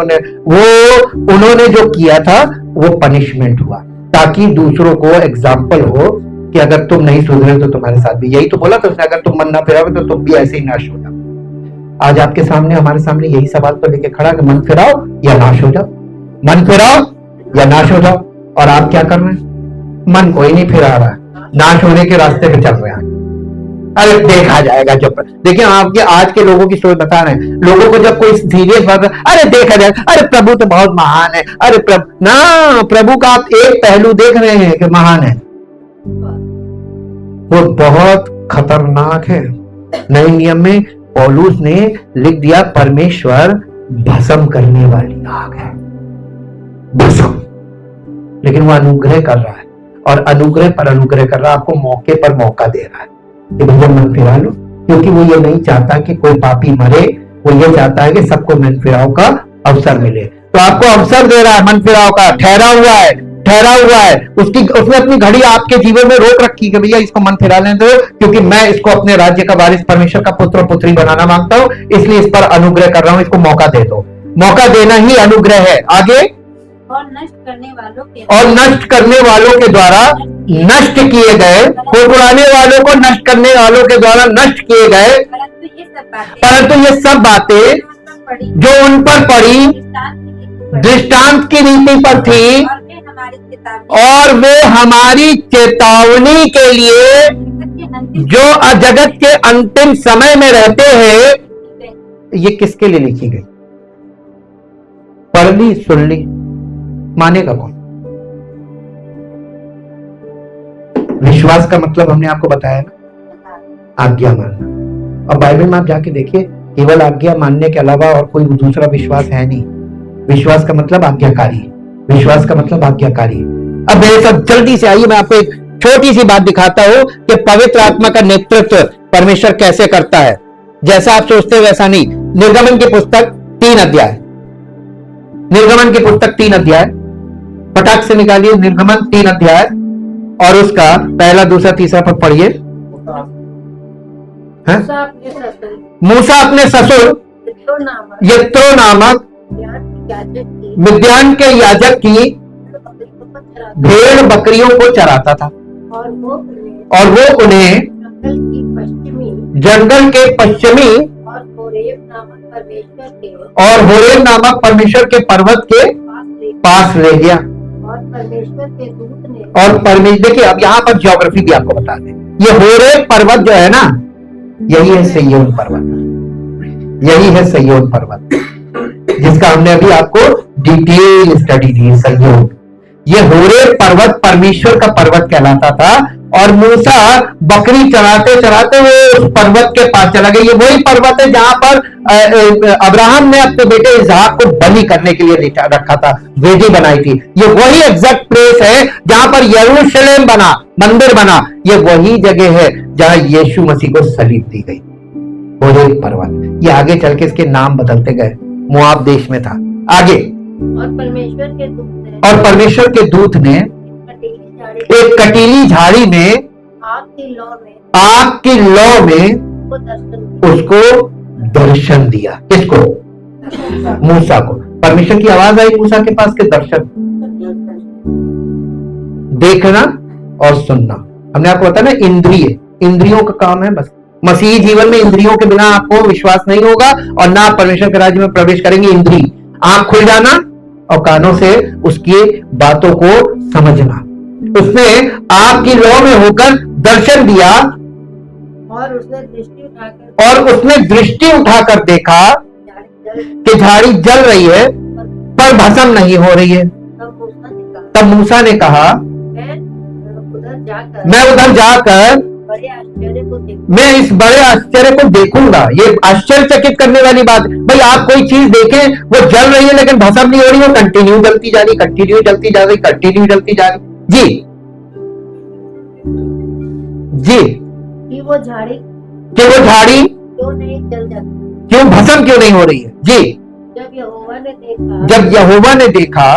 [SPEAKER 1] उन्होंने जो किया था वो पनिशमेंट हुआ, ताकि दूसरों को एग्जाम्पल हो कि अगर तुम नहीं सुधरे तो तुम्हारे साथ भी। यही तो बोला था उसने, अगर तुम मन ना फिराओगे तो तुम भी ऐसे ही नाश हो जाओ। आज आपके सामने, हमारे सामने यही सवाल तो लेके खड़ा कि मन फिराओ या नाश हो जाओ, मन फिराओ या नाश हो जाओ। और आप क्या कर रहे हैं? मन कोई नहीं फिरा रहा है, नाश होने के रास्ते पे चल रहे हैं। अरे देखा जाएगा जब, देखिए आपके आज के लोगों की सोच बता रहे हैं। लोगों को जब कोई सीरियस बात, अरे देखा जाएगा, अरे प्रभु तो बहुत महान है, अरे प्रभु का आप एक पहलू देख रहे हैं कि महान है, वो बहुत खतरनाक है। नए नियम में पौलुस ने लिख दिया, परमेश्वर भस्म करने वाली आग है, भस्म। लेकिन वो अनुग्रह कर रहा है, और अनुग्रह पर अनुग्रह कर रहा है, आपको मौके पर मौका दे रहा है कि भैया मन फिरा लो, क्योंकि वो ये नहीं चाहता कि कोई पापी मरे, वो ये चाहता है कि सबको मन फिराव का अवसर मिले। तो आपको अवसर दे रहा है मन फिराव का, ठहरा हुआ है। उसने अपनी घड़ी आपके जीवन में रोक रखी कि भैया इसको मन फिरा लेने दो, क्योंकि मैं इसको अपने राज्य का वारिस, परमेश्वर का पुत्र पुत्री बनाना मांगता हूं, इसलिए इस पर अनुग्रह कर रहा हूं, इसको मौका दे दो। मौका देना ही अनुग्रह है। आगे, और नष्ट करने वालों के द्वारा नष्ट किए गए, कुड़कुड़ाने वालों को नष्ट करने वालों के द्वारा नष्ट किए गए, परंतु ये सब बातें जो उन पर पड़ी दृष्टांत की रीति पर थी, और वे हमारी चेतावनी के लिए जो जगत के अंतिम समय में रहते हैं। ये किसके लिए लिखी गई? पढ़ ली, सुन ली, मानेगा कौन? विश्वास का मतलब हमने आपको बताया ना, आज्ञा मानना। और बाइबल में आप जाके देखिए, केवल आज्ञा मानने के अलावा और कोई दूसरा विश्वास है नहीं। विश्वास का मतलब आज्ञाकारी, विश्वास का मतलब आज्ञाकारी। अब मेरे साथ जल्दी से आइए, मैं आपको एक छोटी सी बात दिखाता हूं कि पवित्र आत्मा का नेतृत्व परमेश्वर कैसे करता है। जैसा आप सोचते वैसा नहीं। निर्गमन की पुस्तक 3 अध्याय, निर्गमन की पुस्तक 3 अध्याय, फटाक से निकालिए निर्गमन 3 अध्याय और उसका पहला, दूसरा, तीसरा पद पढ़िए। मूसा अपने ससुर यत्रो नामक मिद्यान के याजक की भेड़ बकरियों को चराता था और वो उन्हें जंगल के पश्चिमी और होरेब नामक परमेश्वर के पर्वत के पास ले गया। और परमेश्वर, देखिए अब यहाँ पर ज्योग्राफी भी आपको बता दें, ये होरेब पर्वत जो है ना, यही है सिय्योन पर्वत, यही है सिय्योन पर्वत, जिसका हमने अभी आपको डिटेल स्टडी दी। सिय्योन, ये होरेब पर्वत परमेश्वर का पर्वत कहलाता था और मूसा बकरी चराते चराते वो उस पर्वत के पास चला गया। ये वही पर्वत है जहां पर अब्राहम ने अपने बेटे इसहाक को बलि करने के लिए रखा था, वेदी बनाई थी। ये वही एग्जैक्ट प्लेस है जहां पर यरूशलेम बना, मंदिर बना। ये वही जगह है जहां यीशु मसीह को सलीब दी गई, होरेब पर्वत। ये आगे चल के इसके नाम बदलते गए, मोआब देश में था। आगे, और परमेश्वर के दूत ने एक कटीली झाड़ी में आग की लौ में उसको दर्शन दिया। किसको? मूसा को। परमेश्वर की आवाज आई मूसा के पास के दर्शन, देखना और सुनना। हमने आपको बताया ना, इंद्रियों का काम है बस। मसीही जीवन में इंद्रियों के बिना आपको विश्वास नहीं होगा और ना आप परमेश्वर के राज्य में प्रवेश करेंगे। इंद्री, आंख खुल जाना और कानों से उसकी बातों को समझना। उसने आग की लौ में होकर दर्शन दिया और उसने दृष्टि उठाकर देखा कि झाड़ी जल रही है पर भस्म नहीं हो रही है। तब मूसा ने कहा, मैं उधर जाकर मैं इस बड़े आश्चर्य को देखूंगा। ये आश्चर्यचकित करने वाली बात भाई, आप कोई चीज देखें वो जल रही है लेकिन भस्म नहीं हो रही, वो कंटिन्यू जलती जा रही, कंटिन्यू जलती जा रही, कंटिन्यू जलती जा रही। जी जी, कि वो झाड़ी क्यों नहीं जल जाती, क्यों भस्म क्यों नहीं हो रही है? जी, जब यहोवा ने देखा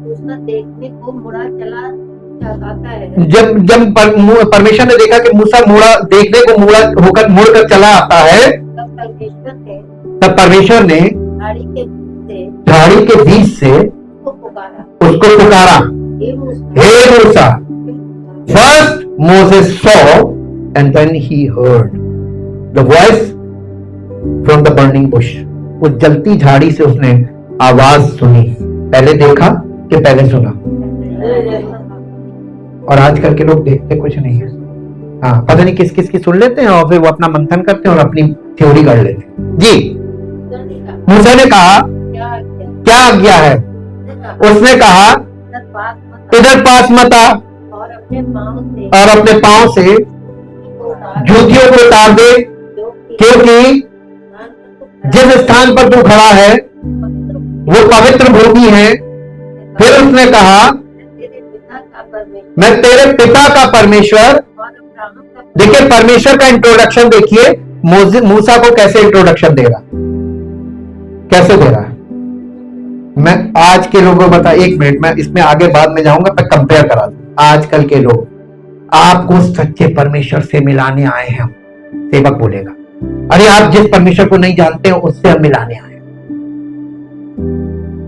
[SPEAKER 1] उसका देखने को मुड़ा चला आता है। जब परमेश्वर ने देखा कि मूसा देखने को मुड़कर चला आता है, तब परमेश्वर ने झाड़ी के बीच से उसको पुकारा, हे मूसा। First Moses saw and then he heard the voice from the burning bush. उस जलती झाड़ी से उसने आवाज सुनी। पहले देखा कि पहले सुना? और आजकल के लोग देखते कुछ नहीं है। हाँ, पता नहीं किस किस की सुन लेते हैं और फिर वो अपना मंथन करते हैं और अपनी थ्योरी कर लेते हैं। जी, मूसा ने कहा, क्या आज्ञा है? उसने कहा, इधर पास मत आ और अपने पांव से जूतियों को उतार दे, क्योंकि जिस स्थान पर तू खड़ा है वो पवित्र भूमि है। फिर उसने कहा, मैं तेरे पिता का परमेश्वर। देखिए परमेश्वर का इंट्रोडक्शन देखिए, मूसा को कैसे इंट्रोडक्शन दे रहा, कैसे दे रहा है। मैं आज के लोगों को बता, एक मिनट मैं इसमें आगे बाद में जाऊंगा, मैं कंपेयर करा दूं। आजकल के लोग आपको सच्चे परमेश्वर से मिलाने आए हैं। सेवक बोलेगा, अरे आप जिस परमेश्वर को नहीं जानते हो उससे हम मिलाने आए हैं।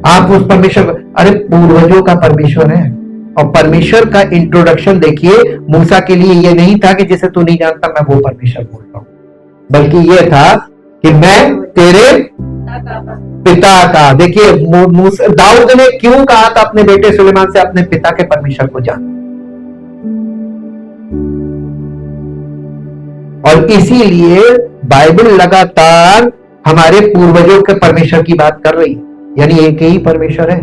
[SPEAKER 1] आप उस परमेश्वर, अरे पूर्वजों का परमेश्वर है। और परमेश्वर का इंट्रोडक्शन देखिए, मूसा के लिए ये नहीं था कि जिसे तू नहीं जानता मैं वो परमेश्वर बोल रहा हूं, बल्कि ये था कि मैं तेरे पिता का। देखिए दाऊद ने क्यों कहा था अपने बेटे सुलेमान से अपने पिता के परमेश्वर को जान, और इसीलिए बाइबल लगातार हमारे पूर्वजों के परमेश्वर की बात कर रही है। यानी एक ही परमेश्वर है,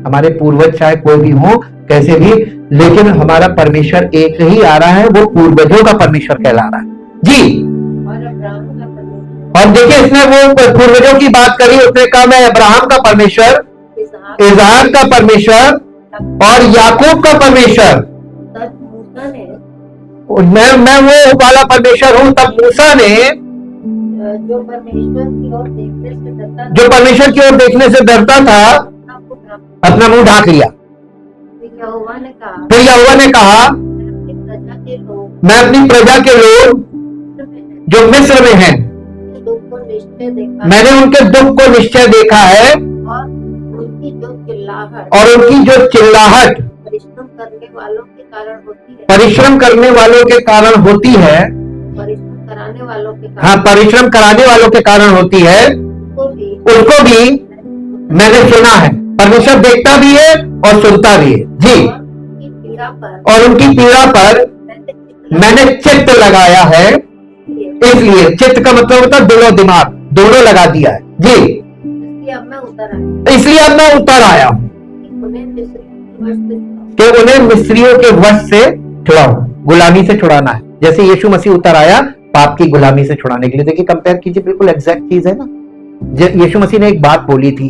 [SPEAKER 1] हमारे पूर्वज चाहे कोई भी हो कैसे भी, लेकिन हमारा परमेश्वर एक ही आ रहा है, वो पूर्वजों का परमेश्वर कहला रहा है। जी, और देखिए इसने वो पूर्वजों की बात करी, उसने कहा मैं अब्राहम का परमेश्वर, इसहाक का परमेश्वर और याकूब का परमेश्वर, मैं वो वाला परमेश्वर हूं। तब मूसा ने जो परमेश्वर की ओर देखने से डरता था अपना मुंह ढाक लिया।
[SPEAKER 2] यहोवा ने कहा,
[SPEAKER 1] फिर यहोवा ने कहा,
[SPEAKER 2] मैं अपनी प्रजा के लोग
[SPEAKER 1] मैं अपनी प्रजा के लोग जो मिस्र में हैं,
[SPEAKER 2] दुख को निश्चय देखा
[SPEAKER 1] मैंने उनके दुख को निश्चय देखा है
[SPEAKER 2] और उनकी जो चिल्लाहट
[SPEAKER 1] और उनकी जो चिल्लाहट
[SPEAKER 2] परिश्रम करने वालों के कारण होती है,
[SPEAKER 1] परिश्रम करने वालों के कारण होती है,
[SPEAKER 2] परिश्रम कराने वालों के
[SPEAKER 1] हाँ,
[SPEAKER 2] कारण
[SPEAKER 1] परिश्रम कराने वालों के कारण होती है, उसको भी मैंने सुना है। परमेश्वर देखता भी है और सुनता भी है जी।
[SPEAKER 2] उनकी पीड़ा पर
[SPEAKER 1] और उनकी पीड़ा पर मैंने चित्त लगाया है, इसलिए चित्त का मतलब होता है दिल और दिमाग दोनों लगा दिया है जी।
[SPEAKER 2] इसलिए अब मैं उतर आया
[SPEAKER 1] इसलिए अब मैं उतर आया हूं
[SPEAKER 2] कि उन्हें मिस्रियों के वश से छुड़ाऊं।
[SPEAKER 1] कि उन्हें मिस्रियों के वश से छुड़ाऊं, गुलामी से छुड़ाना है। जैसे यीशु मसीह उतर आया पाप की गुलामी से छुड़ाने के लिए। देखिए कंपेयर कीजिए, बिल्कुल एग्जैक्ट चीज है ना। यीशु मसीह ने एक बात बोली थी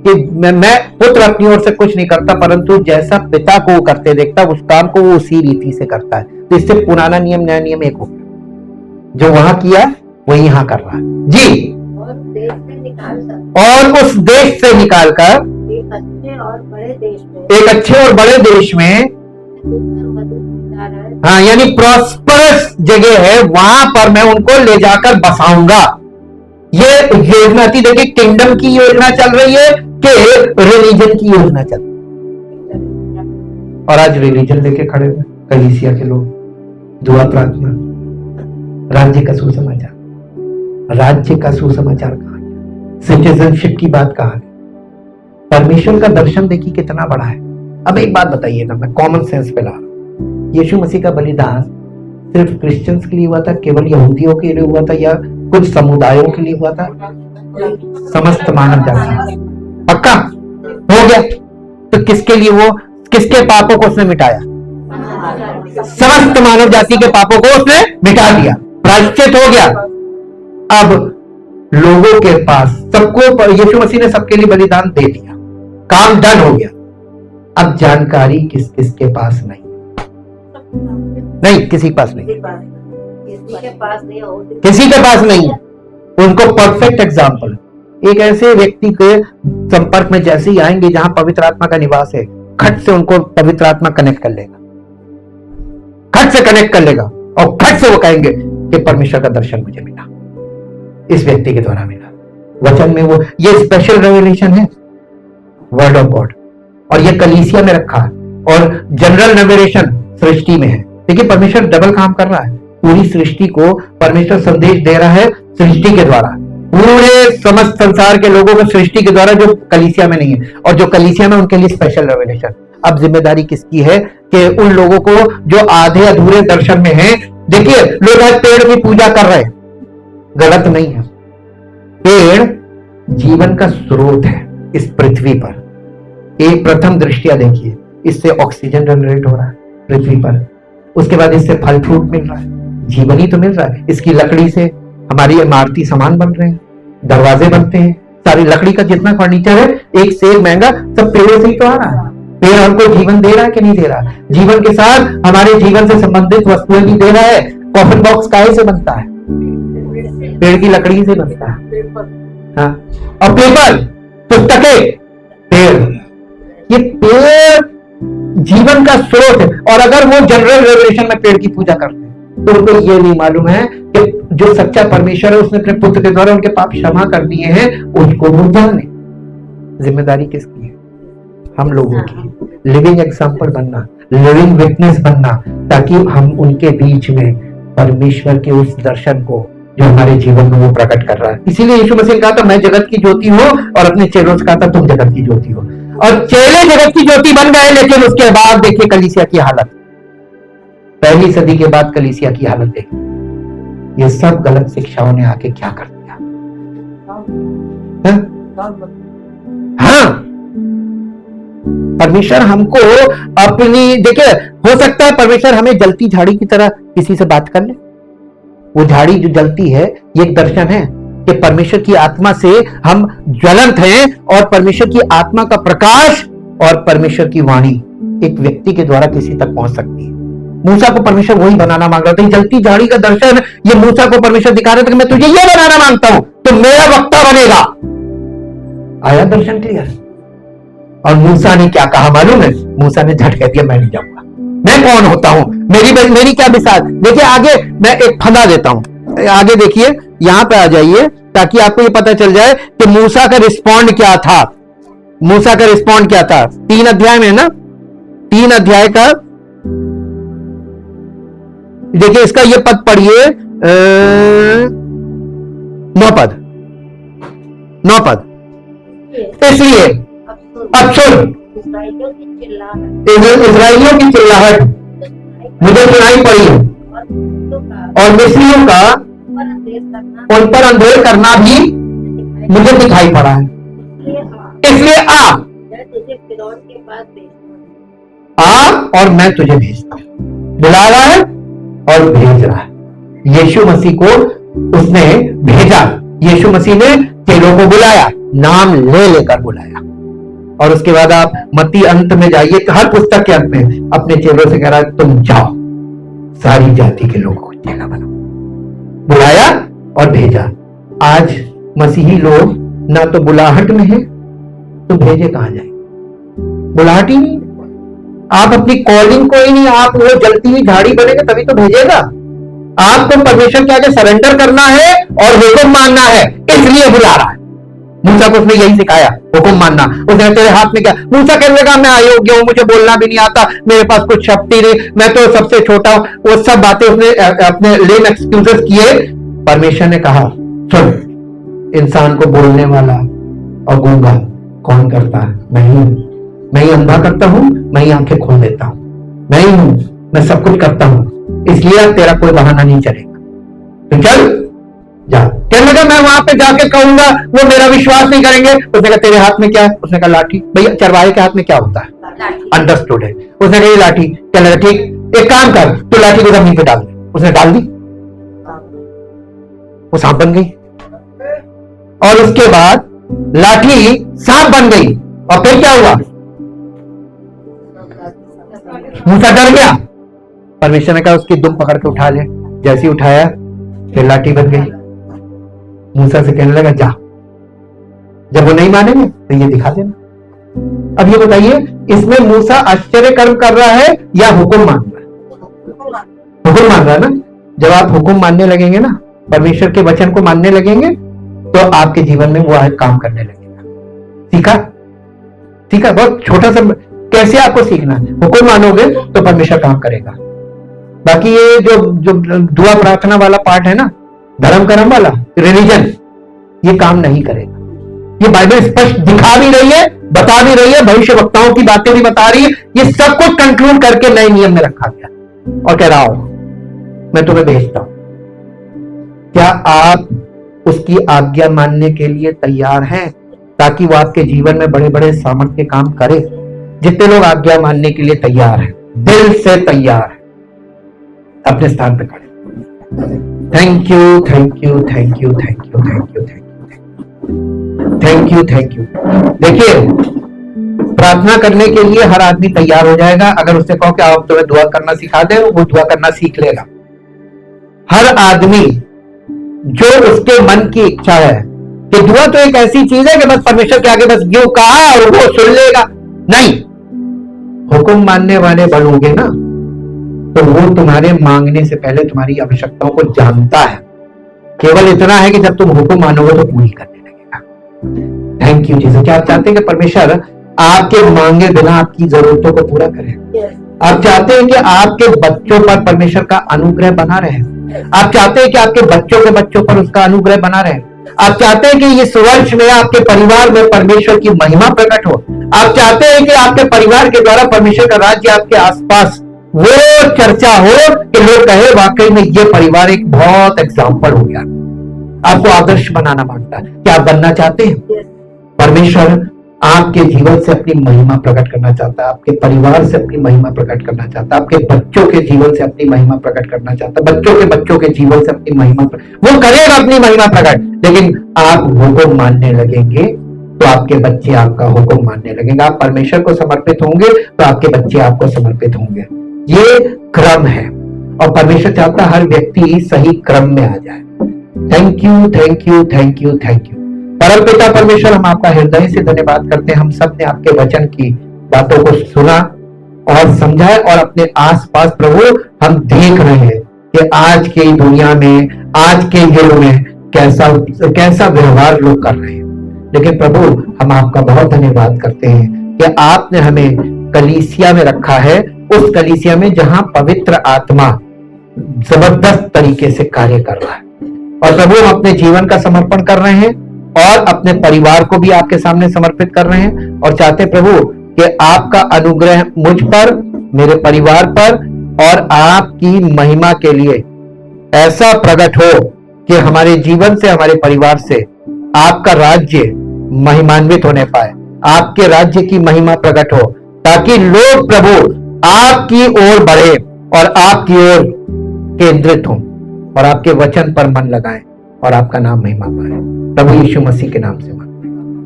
[SPEAKER 1] कि मैं पुत्र अपनी ओर से कुछ नहीं करता, परंतु जैसा पिता को वो करते देखता उस काम को वो उसी रीति से करता है। तो इससे पुराना नियम नया नियम एक हो गया, जो वहां किया वही यहां कर रहा है जी।
[SPEAKER 2] और देश से निकालकर
[SPEAKER 1] और उस देश से निकालकर
[SPEAKER 2] एक अच्छे और बड़े देश में
[SPEAKER 1] एक अच्छे और बड़े देश में,
[SPEAKER 2] मधु की धाराएं
[SPEAKER 1] हाँ, यानी प्रॉस्परस जगह है, वहां पर मैं उनको ले जाकर बसाऊंगा। ये योजना थी। देखिए किंगडम की योजना चल रही है कि रिलीजन की योजना चल रही है। और आज रिलीजन लेके खड़े हुए कलीसिया के लोग, दुआ प्रार्थना, राज्य का सुसमाचार। राज्य का सुसमाचार कहां है? सिटीजनशिप की बात कहां है? परमेश्वर का दर्शन देखिए कितना बड़ा है। अब एक बात बताइए ना, मैं कॉमन सेंस पे ला रहा हूं। यीशु मसीह का बलिदान सिर्फ क्रिश्चियंस के लिए हुआ था, केवल यहूदियों के लिए हुआ था, या कुछ समुदायों के लिए हुआ था? समस्त मानव जाति। पक्का हो गया। तो किसके लिए वो, किसके पापों को उसने मिटाया? समस्त मानव जाति के पापों को उसने मिटा दिया, प्रायश्चित हो गया। अब लोगों के पास सबको, यीशु मसीह ने सबके लिए बलिदान दे दिया, काम डन हो गया। अब जानकारी किस किस के पास नहीं, किसी के पास नहीं,
[SPEAKER 2] किसी के पास नहीं हो,
[SPEAKER 1] किसी के पास नहीं है। उनको परफेक्ट एग्जाम्पल, एक ऐसे व्यक्ति के संपर्क में जैसे ही आएंगे जहां पवित्र आत्मा का निवास है, खट से उनको पवित्र आत्मा कनेक्ट कर लेगा, खट से कनेक्ट कर लेगा और खट से वो कहेंगे कि परमेश्वर का दर्शन मुझे मिला, इस व्यक्ति के द्वारा मिला। वचन में वो, ये स्पेशल रेवलेशन है वर्ड ऑफ गॉड, और ये कलीसिया में रखा है, और जनरल रेवलेशन सृष्टि में है। देखिए परमेश्वर डबल काम कर रहा है। पूरी सृष्टि को परमेश्वर संदेश दे रहा है सृष्टि के द्वारा, पूरे समस्त संसार के लोगों को सृष्टि के द्वारा, जो कलीसिया में नहीं है, और जो कलीसिया में उनके लिए स्पेशल रेवलेशन। अब जिम्मेदारी किसकी है कि उन लोगों को जो आधे अधूरे दर्शन में हैं, देखिए लोग आज पेड़ की पूजा कर रहे हैं, गलत नहीं है। पेड़ जीवन का स्रोत है इस पृथ्वी पर। एक प्रथम दृष्टिया देखिए, इससे ऑक्सीजन जनरेट हो रहा है पृथ्वी पर, उसके बाद इससे फल फ्रूट मिल रहा है, जीवन ही तो मिल रहा है। इसकी लकड़ी से हमारी इमारती सामान बन रहे हैं, दरवाजे बनते हैं, सारी लकड़ी का जितना फर्नीचर है एक से एक महंगा, सब पेड़ से ही तो आ रहा है। पेड़ हमको जीवन दे रहा है कि नहीं दे रहा है? जीवन के साथ हमारे जीवन से संबंधित वस्तुएं भी दे रहा है। कॉफन बॉक्स काहे से बनता है? पेड़ की लकड़ी से बनता है, हाँ। और पेपर, पुस्तकें, पेड़, ये पेड़ जीवन का स्रोत है। और अगर वो जनरल रेवलेशन में पेड़ की पूजा करते हैं तो उनको ये नहीं मालूम है कि जो सच्चा परमेश्वर है उसने अपने पुत्र के द्वारा उनके पाप क्षमा कर दिए हैं, उसको वो जाने। जिम्मेदारी किसकी है? हम लोगों की। लिविंग एग्जाम्पल बनना, लिविंग विटनेस बनना, ताकि हम उनके बीच में परमेश्वर के उस दर्शन को जो हमारे जीवन में वो प्रकट कर रहा है। इसीलिए यीशु मसीह ने कहा था, मैं जगत की ज्योति हूं, और अपने चेलों से कहा था, तुम जगत की ज्योति हो। और चेले जगत की ज्योति बन गए, लेकिन उसके बाद देखिए कलीसिया की हालत, पहली सदी के बाद कलीसिया की हालत देखिए। ये सब गलत शिक्षाओं ने आके क्या कर दिया। हाँ, परमेश्वर हमको अपनी, देखिए हो सकता है परमेश्वर हमें जलती झाड़ी की तरह किसी से बात कर ले। वो झाड़ी जो जलती है, ये एक दर्शन है कि परमेश्वर की आत्मा से हम ज्वलंत हैं, और परमेश्वर की आत्मा का प्रकाश और परमेश्वर की वाणी एक व्यक्ति के द्वारा किसी तक पहुंच सकती है। मूसा को परमेश्वर वही बनाना मांग रहा था। जलती झाड़ी का दर्शन ये मूसा को परमेश्वर दिखा रहे थे कि मैं तुझे ये बनाना मांगता हूं तो मेरा वक्ता बनेगा। आया दर्शन क्लियर? और मूसा ने क्या कहा मालूम है? मूसा ने झट कह दिया, मैं नहीं जाऊंगा। मैं कौन होता हूं? मेरी क्या मिसाल? देखिए आगे मैं एक फंदा देता हूं, आगे देखिए, यहां पे आ जाइए ताकि आपको ये पता चल जाए कि मूसा का रिस्पॉन्ड क्या था। मूसा का रिस्पॉन्ड क्या था? 3 अध्याय में ना, 3 अध्याय का देखिए, इसका ये पद पढ़िए, 9 पद। इसलिए अब सुन, इस्राएलियों की चिल्लाहट मुझे सुनाई पड़ी और मिस्रियों का उन पर अंधेर करना भी मुझे दिखाई पड़ा है। इसलिए आ और मैं तुझे भेजता हूं। बुला रहा है और भेज रहा है। यीशु मसीह को उसने भेजा। यीशु मसीह ने चेलों को बुलाया, नाम ले लेकर बुलाया। और उसके बाद आप मत्ती अंत में जाइए, हर पुस्तक के अंत में अपने चेलों से कह रहा है, तुम जाओ सारी जाति के लोगों को चेला बनाओ। बुलाया और भेजा। आज मसीही लोग ना तो बुलाहट में है, तो भेजे कहां जाए? बुलाहट ही नहीं। आप अपनी कॉलिंग को ही नहीं, आप वो जलती हुई झाड़ी बनेंगे तभी तो भेजेगा। आपको परमेश्वर के आगे सरेंडर करना है और हुक्म मानना है, इसलिए बुला रहा है। मूसा को उसने यही सिखाया, हुक्म मानना। उसने तेरे हाथ में क्या? मूसा कहने लगा, मैं अयोग्य हूं, मुझे बोलना भी नहीं आता, मेरे पास कुछ शक्ति नहीं, मैं तो सबसे छोटा हूं। वो सब बातें उसने अपने लेम एक्सक्यूजेस किए। परमेश्वर ने कहा, सुन, इंसान को बोलने वाला और गूंगा कौन करता है? मैं ही अंधा करता हूं, मैं ही आंखें खोल देता हूं, मैं ही हूं, मैं सब कुछ करता हूं, इसलिए तेरा कोई बहाना नहीं चलेगा। तो चल जा। कहने लगा, मैं वहां पे जाके कहूंगा, वो मेरा विश्वास नहीं करेंगे। उसने कहा, तेरे हाथ में क्या है? उसने कहा, लाठी। भैया चरवाहे के हाथ में क्या होता है? अंडरस्टूड है। उसने कहा, ये लाठी। कहने लगा, ठीक, एक काम कर, तू लाठी को जमीन पे डाल दे। उसने डाल दी, वो सांप बन गई। और उसके बाद लाठी सांप बन गई। और फिर क्या हुआ? मूसा डर गया। परमेश्वर ने कहा, उसकी दुम पकड़ के उठा ले। जैसे ही उठाया, फिर लाठी बन गई। मूसा से कहने लगा, जा। जब वो नहीं मानेंगे तो ये दिखा देना। अब ये बताइए, इसमें मूसा आश्चर्य कर्म कर रहा है या हुक्म मान रहा है? हुक्म मान रहा है ना। जब आप हुक्म मानने लगेंगे ना, परमेश्वर के वचन को मानने लगेंगे, तो आपके जीवन में वो काम करने लगेगा। सीखा बहुत छोटा सा। कैसे आपको सीखना है? हुक्म मानोगे तो परमेश्वर काम करेगा। बाकी ये जो दुआ प्रार्थना वाला पार्ट है ना, धर्म कर्म वाला रिलीजन, ये काम नहीं करेगा। ये बाइबल स्पष्ट दिखा भी रही है, बता भी रही है, भविष्य वक्ताओं की बातें भी बता रही है। ये सब कुछ कंक्लूड करके नए नियम में रखा गया और कह रहा हूं, मैं तुम्हें भेजता हूं। क्या आप उसकी आज्ञा मानने के लिए तैयार हैं, ताकि वो आपके जीवन में बड़े बड़े सामर्थ्य के काम करे? जितने लोग आज्ञा मानने के लिए तैयार हैं, दिल से तैयार है, अपने स्थान पर खड़े। Thank you, thank you, thank you, thank you, thank you, thank you, thank you. देखिए, प्रार्थना करने के लिए हर आदमी तैयार हो जाएगा। अगर उससे कहो कि आप तुम्हें दुआ करना सिखा दे, वो दुआ करना सीख लेगा। हर आदमी जो उसके मन की इच्छा है कि दुआ तो एक ऐसी चीज है कि बस परमेश्वर के आगे बस यूं कहा और वो सुन लेगा, नहीं। हुक्म मानने वाले बनोगे ना, तो वो तुम्हारे मांगने से पहले तुम्हारी आवश्यकताओं को जानता है। केवल इतना है कि जब तुम हुक्म मानोगे तो पूरी करने लगेगा। Thank you Jesus. क्या आप चाहते हैं कि परमेश्वर आपके मांगे बिना आपकी जरूरतों को पूरा करे? आप चाहते हैं कि आपके बच्चों पर परमेश्वर का अनुग्रह बना रहे? आप चाहते हैं कि आपके बच्चों के बच्चों पर उसका अनुग्रह बना रहे? आप चाहते हैं कि इस वर्ष में आपके परिवार में परमेश्वर की महिमा प्रकट हो? आप चाहते हैं कि आपके परिवार के द्वारा परमेश्वर का राज्य आपके आसपास वो चर्चा हो कि लोग कहे, वाकई में ये परिवार एक बहुत एग्जाम्पल हो गया, आपको आदर्श बनाना मांगता है? क्या आप बनना चाहते हैं? परमेश्वर आपके जीवन से अपनी महिमा प्रकट करना चाहता है, आपके परिवार से अपनी महिमा प्रकट करना चाहता है, आपके बच्चों के जीवन से अपनी महिमा प्रकट करना चाहता है, बच्चों के जीवन से अपनी महिमा वो करेगा अपनी महिमा प्रकट। लेकिन आप हुक्म मानने लगेंगे तो आपके बच्चे आपका हुक्म मानने लगेंगे। आप परमेश्वर को समर्पित होंगे तो आपके बच्चे आपको समर्पित होंगे। ये क्रम है और परमेश्वर चाहता हर व्यक्ति सही क्रम में आ जाए। Thank you, thank you, thank you, thank you. परमपिता परमेश्वर, हम आपका हृदय से धन्यवाद करते हैं। हम सब ने आपके वचन की बातों को सुना और समझा है, और अपने आसपास प्रभु हम देख रहे हैं कि आज की दुनिया में, आज के युग में कैसा व्यवहार लोग कर रहे हैं। लेकिन प्रभु, हम आपका बहुत धन्यवाद करते हैं कि आपने हमें कलीसिया में रखा है, उस कलीसिया में जहां पवित्र आत्मा जबरदस्त तरीके से कार्य कर रहा है। और प्रभु, हम अपने जीवन का समर्पण कर रहे हैं और अपने परिवार को भी आपके सामने समर्पित कर रहे हैं, और चाहते प्रभु कि आपका अनुग्रह मुझ पर, मेरे परिवार पर और आपकी महिमा के लिए ऐसा प्रकट हो कि हमारे जीवन से, हमारे परिवार से आपका राज्य महिमान्वित होने पाए, आपके राज्य की महिमा प्रकट हो, ताकि लोग प्रभु आपकी ओर बढ़े और आपकी ओर केंद्रित हों और आपके वचन पर मन लगाएं और आपका नाम महिमा पाए। प्रभु यीशु मसीह के नाम से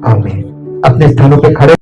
[SPEAKER 1] आमीन। अपने स्थानों पे खड़े